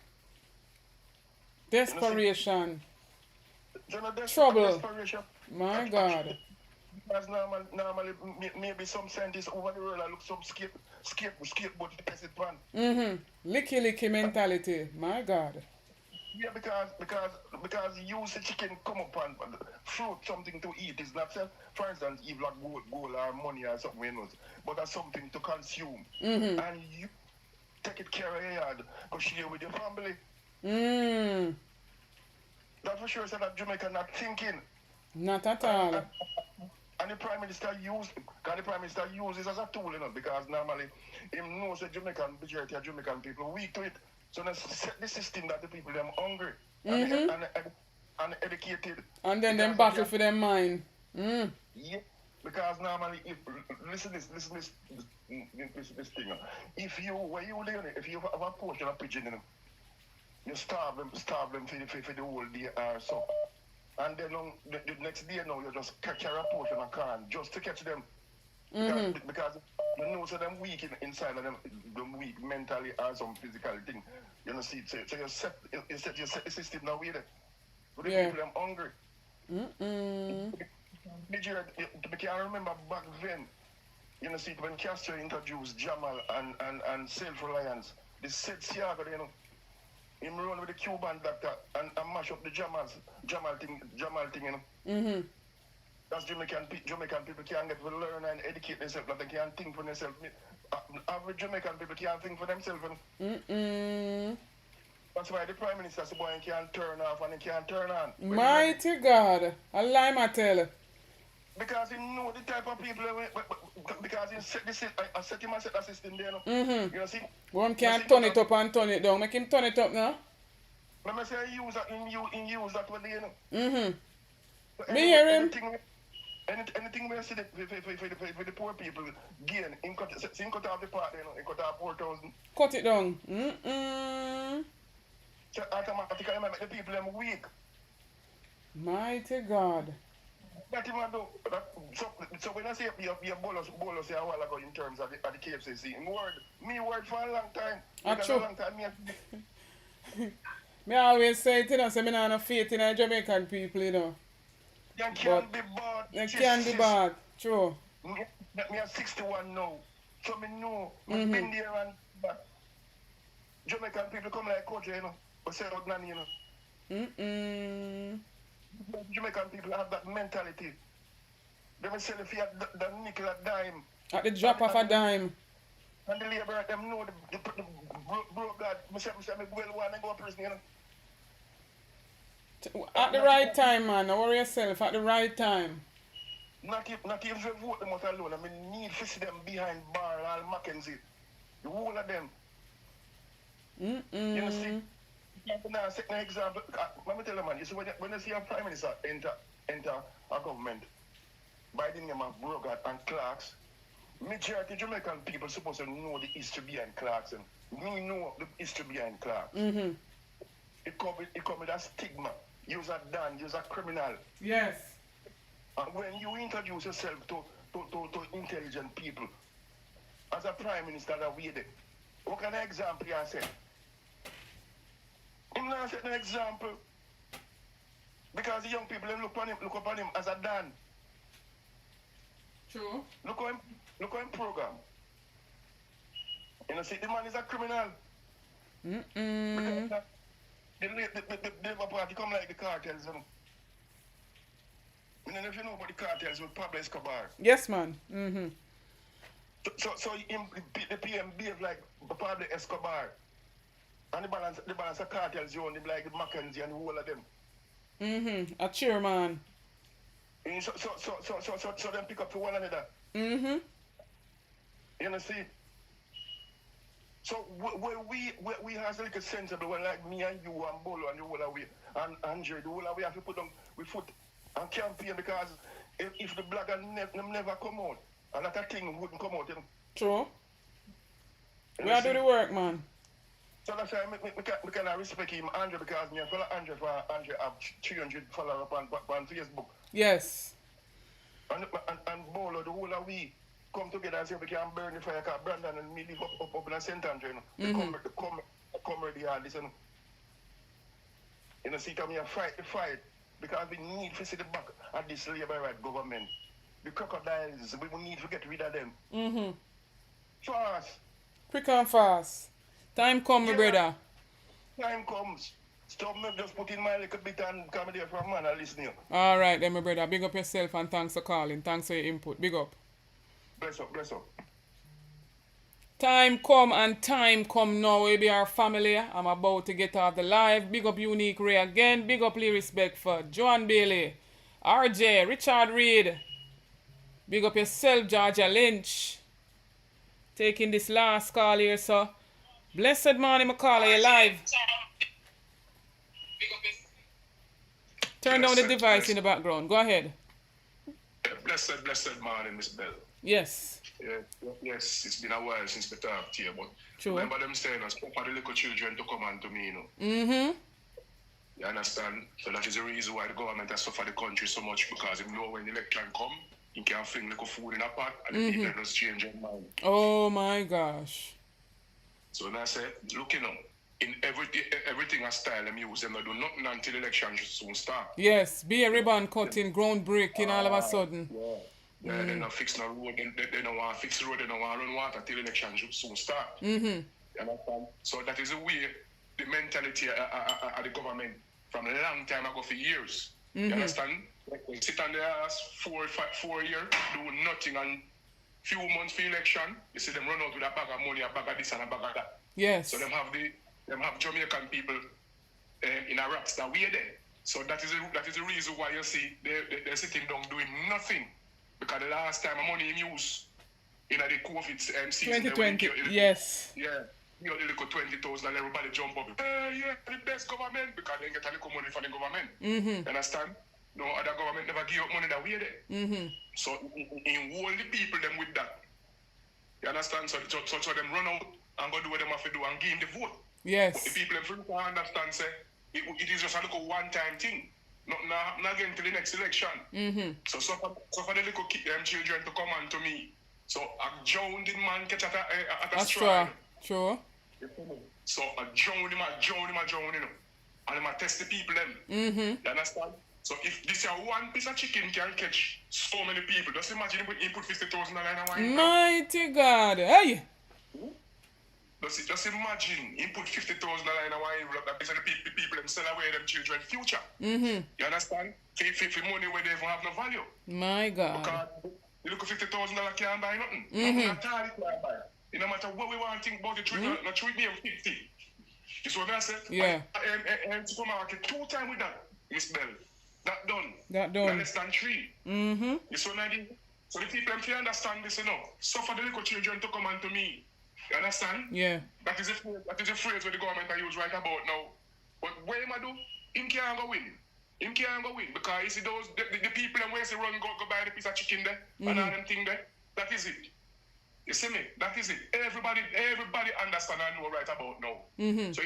Desperation. You know, Trouble. Desperation. My God. Because normally maybe some scientists over the world look some skateboard to test it pan. Licky mentality. My God. Yeah, because you see chicken come up and fruit something to eat is not self. For instance, if like gold or money or something, you know, but that's something to consume. And you take it care of your yard, go share with your family. That for sure said that Jamaica not thinking. Not at all. And the Prime Minister uses as a tool, you know, because normally him knows the majority of Jamaican people weak to it. So let's set the system that the people them hungry and educated. And then them battle for them mind. Yeah, because normally listen this thing. If you have a portion of pigeon in them, you starve them for the whole day or so. And then the next day now you just catch a portion of corn just to catch them. Because you know so them weak inside of them weak mentally or some physical thing. You know see so you set the system now with it. But the people them hungry. I can remember back then, you know see when Castro introduced Jamal and self-reliance, the set saga, you know. Him run with the Cuban doctor and mash up the Jamal thing, you know. That's Jamaican people can't get to learn and educate themselves, that they can't think for themselves. Average Jamaican people can't think for themselves. You know? That's why the Prime Minister said, boy, he can't turn off and he can't turn on. Mighty God, a lie I tell. Because he know the type of people, because he set him and set the system there. You know, see? One can't turn it up and turn it down. Make him turn it up now. Let me say he use that with you know. Me hear him. Anything we see for the poor people gain, in cut off the part, in cut off 4,000. Cut it down. So automatically make the people them weak. Mighty God. That even do. So when I say be a bolus a while ago in terms of the KSAMC, me word for a long time. True. A long time Me always say it, say me not have faith in the Jamaican people, They can be bad. They can be bad. True. Me are 61 now. So me know. I've been there and back. Jamaican people come like Koji, but say out nanny, Jamaican people have that mentality. They may sell if you have the nickel a dime. At the drop of a dime. And the Labourite them know the broke God. I say me well want to go to prison, At the right time, man. Don't worry yourself. At the right time. Not even if you vote them out alone. I mean, need to see them behind bar, all Mackenzie. The whole of them. You know, see? Now, second example, let me tell you, man, you see, when you see a prime minister enter a government by the name of Brogard and Clarks, majority Jamaican people supposed to know the history behind Clarks. And we know the history behind Clarks. It come with a stigma. You're a Dan, you're a criminal. Yes. And when you introduce yourself to intelligent people, as a prime minister that we did, what kind of example you say? I'm not setting an example because the young people look upon him as a Dan. True. Look how him program. You know, see, the man is a criminal. Because the Labour Party come like the cartels. I don't know if you know about the cartels with Pablo Escobar. Yes, man. So the PM behave like Pablo Escobar. And the balance of cartels, you only like the Mackenzie and the whole of them. A chairman. So them pick up for one another. You know, see? So where we has like a sensible one like me and you and Bolo and the whole of we and Andre, the whole of we have to put on we foot and campaign because if the blogger never come out, and that thing wouldn't come out. True. We are doing the work, man. So that's why we can respect him, Andre, because me follow Andre for Andre have 300 followers on Facebook. Yes. And Bolo, the whole of we come together and say we can burn the fire because Brandon and me live up in the St. Andre. They come ready and listen. You know, see, come here, fight the fight because we need to see the back of this Labourite government. The crocodiles, we need to get rid of them. Fast. Quick and fast. Time come, my brother. Time comes. Stop me just put in my little bit and come there for a man and listen to you. All right, then, my brother. Big up yourself and thanks for calling. Thanks for your input. Big up. Bless up, bless up. Time come and time come now. We be our family. I'm about to get off the live. Big up Unique Ray again. Big up Lee Respect for Joan Bailey, RJ, Richard Reed. Big up yourself, Georgia Lynch. Taking this last call here, so. Blessed morning, McCall, you live. Turn down the device in the background. Go ahead. Blessed morning, Miss Bell. Yes. Yes, it's been a while since we talked to you, but true. Remember them saying, I spoke for the little children to come unto me, You understand? So that is the reason why the government has suffered the country so much, because you know when the election come, you can fling little food in a pot and the people just change their mind. Oh my gosh. So now I say, look, in everything a style them use, them not do nothing until the election soon start. Yes, be a ribbon cutting, ground breaking all of a sudden. Yeah, they don't fix no road, they don't want to fix the road, they don't want to run water till the election soon start. You understand? So that is the way, the mentality of the government from a long time ago for years. You understand? Like, sit on their ass 4 years, do nothing, and few months for election, you see them run out with a bag of money, a bag of this and a bag of that. Yes. So them have Jamaican people in a rats that way there. So that is the reason why you see they're sitting down doing nothing. Because the last time money in use in the COVID season, 2020, yes. Yeah. You know, the little 20,000 and everybody jump up. Yeah, the best government, because they get a little money from the government. You understand? No other government never give up money that way there. So in hold the people them with that. You understand? So them run out and go do what them have to do and give him the vote. Yes. But the people them free to understand say it is just a little one-time thing. Not again till the next election. So for the little children to come on to me. So I drowned the man catch at a straw. True. So I drown him. And I test the people them. You understand? So if this one piece of chicken can catch so many people, just imagine he put $50,000 in a wine. Mighty God. Hey! Just imagine he put $50,000 in a wine that the people them sell away them children future. You understand? For money where they don't have no value. My God. Because you look at $50,000 can't buy nothing. Nothing at all it can't buy. It no matter what we want to think about it, not treat me 50. You see what I said? Yeah. And supermarket 2 times with that, Miss Bell. That done. Less than 3. You see what I mean? So the people can understand this, So for the little children to come on to me. You understand? Yeah. That is a phrase where the government I use right about now. But what him I do? Him can't go win. Because you see those the people and where they run go buy the piece of chicken there and all them thing there. That is it. You see me? That is it. Everybody understand and know right about now. So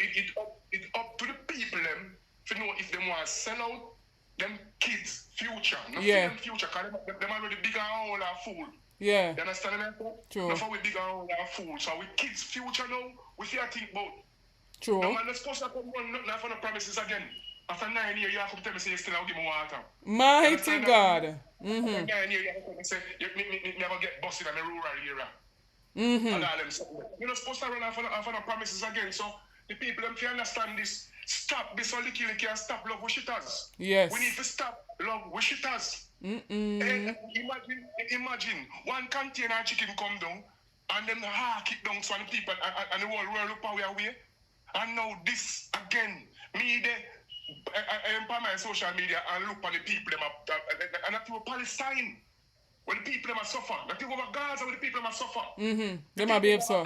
it up to the people them to know if they want to sell out them kids' future. Not them future, because them already big and old and fool. Yeah. You understand me? True. Not for we big and old and fool. So with kids' future now, we feel think about. True. No man, let's supposed to come run nothing for the promises again. After 9 years, you have to tell me say you still have to give me water. Mighty God. After 9 years, you have to say you never get busted in the rural area. And all them stuff. You're not supposed to run off on the promises again. So the people them can understand this. Stop this all the killing can stop love with shitters. Yes. We need to stop love with shitters. Imagine one container of chicken come down and then hack it down so the people and the whole world look away. And now this again, me I empower my social media and look at the people them and that to Palestine. When the people them suffer, that people over Gaza when the people them suffer. They might behave so.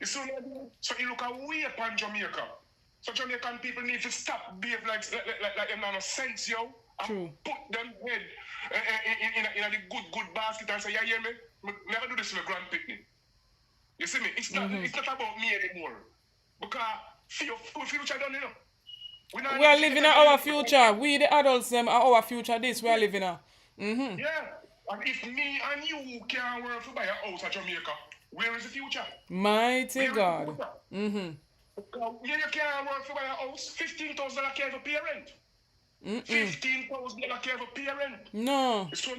So you look away upon Jamaica. So Jamaican people need to stop behave like them no sense, yo. And put them head in the good basket and say, yeah, hear me? Never do this to my grand picnic. You see me? It's not about me anymore. Because future done, We are living in our future. We the adults them are our future. This we are living in. Yeah. And if me and you can't work to buy a house at Jamaica, where is the future? Mighty God. You can't work to buy a house. $15,000 care for parent. $15,000 care for parent. No. So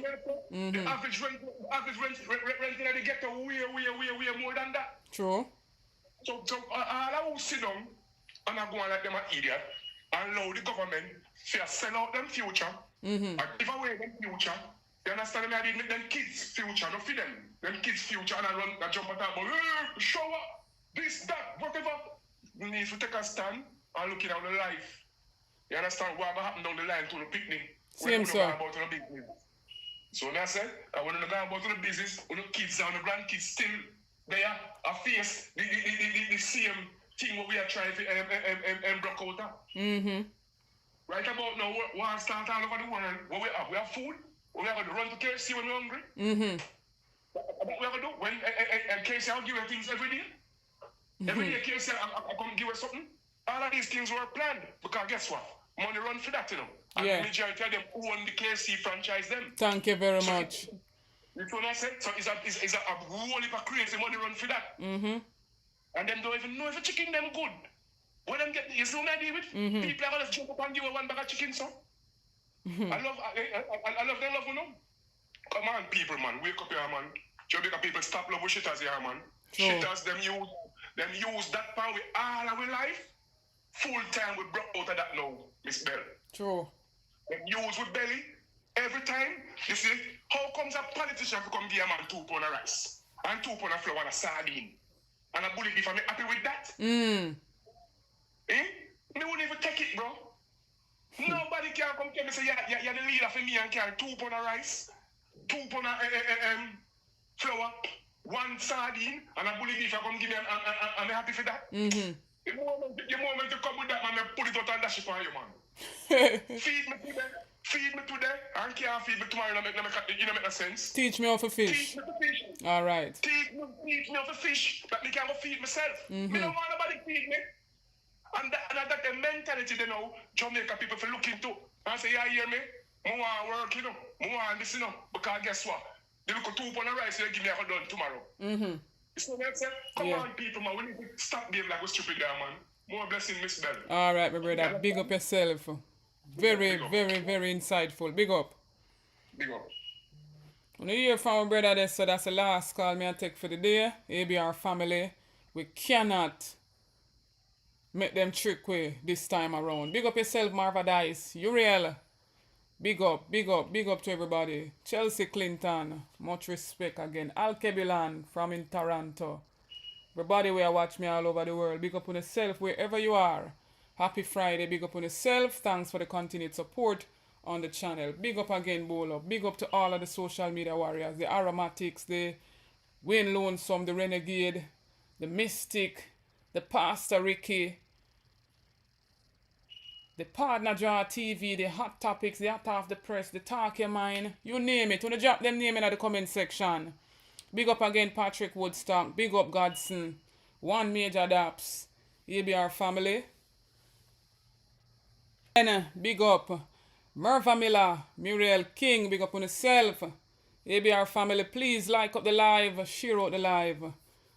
the average rent in the ghetto way more than that. True. So all I will sit down and I go and like them an idiot and allow the government to sell out them future and give away them future. You understand me? I did them kids' future, not for them. Them kids' future and I jump at that about shower, this, that, whatever. You need to take a stand and look at the life. You understand what happened down the line to the picnic? Same, sir. So that's it. And when you go about to the business, when the kids and the grandkids still there, I face the same thing what we are trying to block out. Right about now, we start all over the world. What we have? We have food. We are going to run to KSC when we're hungry. What we are going to do? When KSC will give you things every day. Every day KSC I come give you something. All of these things were planned. Because guess what? Money run for that, And the majority of them own the KSC franchise them. Thank you very much. You know what I said? So it's a whole heap of crazy money run for that. And them don't even know if a chicken them good. When them get, you see what I deal with? People are going to jump up and give you one bag of chicken, so. I love them love, Come on, people, man. Wake up here, man. Jamaica people stop love with shitters here, man. Shitters, them use that power with all our life. Full time we broke out of that now, Miss Bell. True. Them use with belly every time. You see, how comes a politician to come give a man 2 pounds of rice and 2 pounds of flour and a sardine? And a bullet beef, I'm happy with that. Me wouldn't even take it, bro. Nobody can come tell me say you're the leader for me and carry 2 pounds of rice, 2 pounds of flour, 1 sardine, and a bullet beef. I come give me, I'm happy for that. The moment you come with that, man, I put it out and dash it for you, man. Feed me today, and can't feed me tomorrow. You know, make no sense. Teach me how to fish. Teach me to fish. All right. Teach me how to fish. That me can go feed myself. Me don't want nobody feed me. And that the mentality, you know, Jamaica people for look into. And say, yeah, hear me? I want work, you know. I want this, you know. Because guess what? They look at 2 pounds of rice, they give me a done tomorrow. You see what I'm saying? Come on, people, man. We need to stop being like we're stupid there, man. More blessing, Miss Bell. All right, my brother. Big up yourself. Very, very, very insightful. Big up. Big up. When you hear from my brother there, so that's the last call me I take for the day. ABR family, we cannot make them trick way this time around. Big up yourself, Marva Dice. Uriel. Big up, big up, big up to everybody. Chelsea Clinton. Much respect again. Al Kebilan from in Toronto. Everybody who watch me all over the world. Big up on yourself wherever you are. Happy Friday. Big up on yourself. Thanks for the continued support on the channel. Big up again, Bolo. Big up to all of the social media warriors. The Aromatics, the Wayne Lonesome, the Renegade, the Mystic, the Pastor Ricky, the Partner Jar TV, the Hot Topics, the Hot Off the Press, the Talk Your Mind. You name it. Wanna drop them name in the comment section. Big up again, Patrick Woodstock. Big up, Godson. One Major Daps. ABR family. And big up, Merva Miller, Muriel King. Big up on yourself. ABR family, please like up the live. Share out the live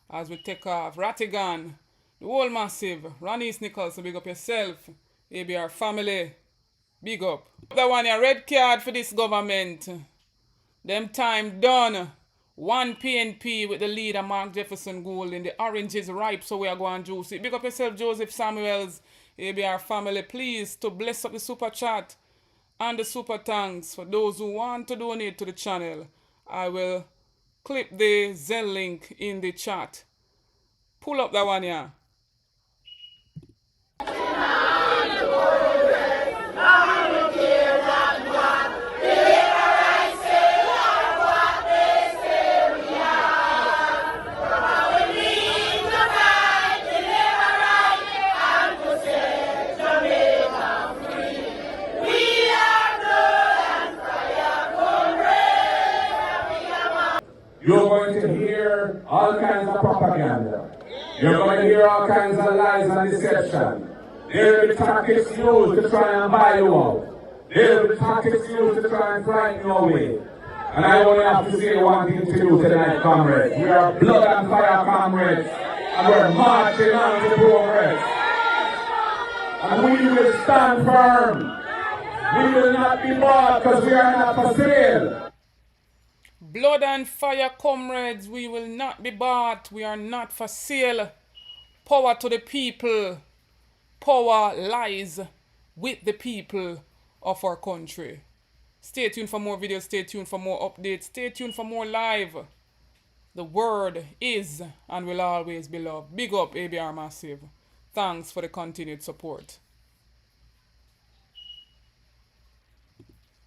as we take off. Rattigan, the whole massive. Ronnie's Nicholson, big up yourself. ABR family, big up. The one a red card for this government. Them time done. One PNP with the leader Mark Jefferson Gould in the orange is ripe, so we are going to juice it. Big up yourself, Joseph Samuels. ABR family, please to bless up the super chat and the super thanks for those who want to donate to the channel. I will clip the Zelle link in the chat. Pull up that one here. You're going to hear all kinds of propaganda. You're going to hear all kinds of lies and deception. There will be tactics used to try and buy you out. There will be tactics used to try and frighten you away. And I only have to say one thing to you tonight, comrades. We are blood and fire comrades, and we're marching on to progress. And we will stand firm. We will not be bought because we are not for sale. Blood and fire, comrades, we will not be bought. We are not for sale. Power to the people. Power lies with the people of our country. Stay tuned for more videos. Stay tuned for more updates. Stay tuned for more live. The word is and will always be loved. Big up, ABR Massive. Thanks for the continued support.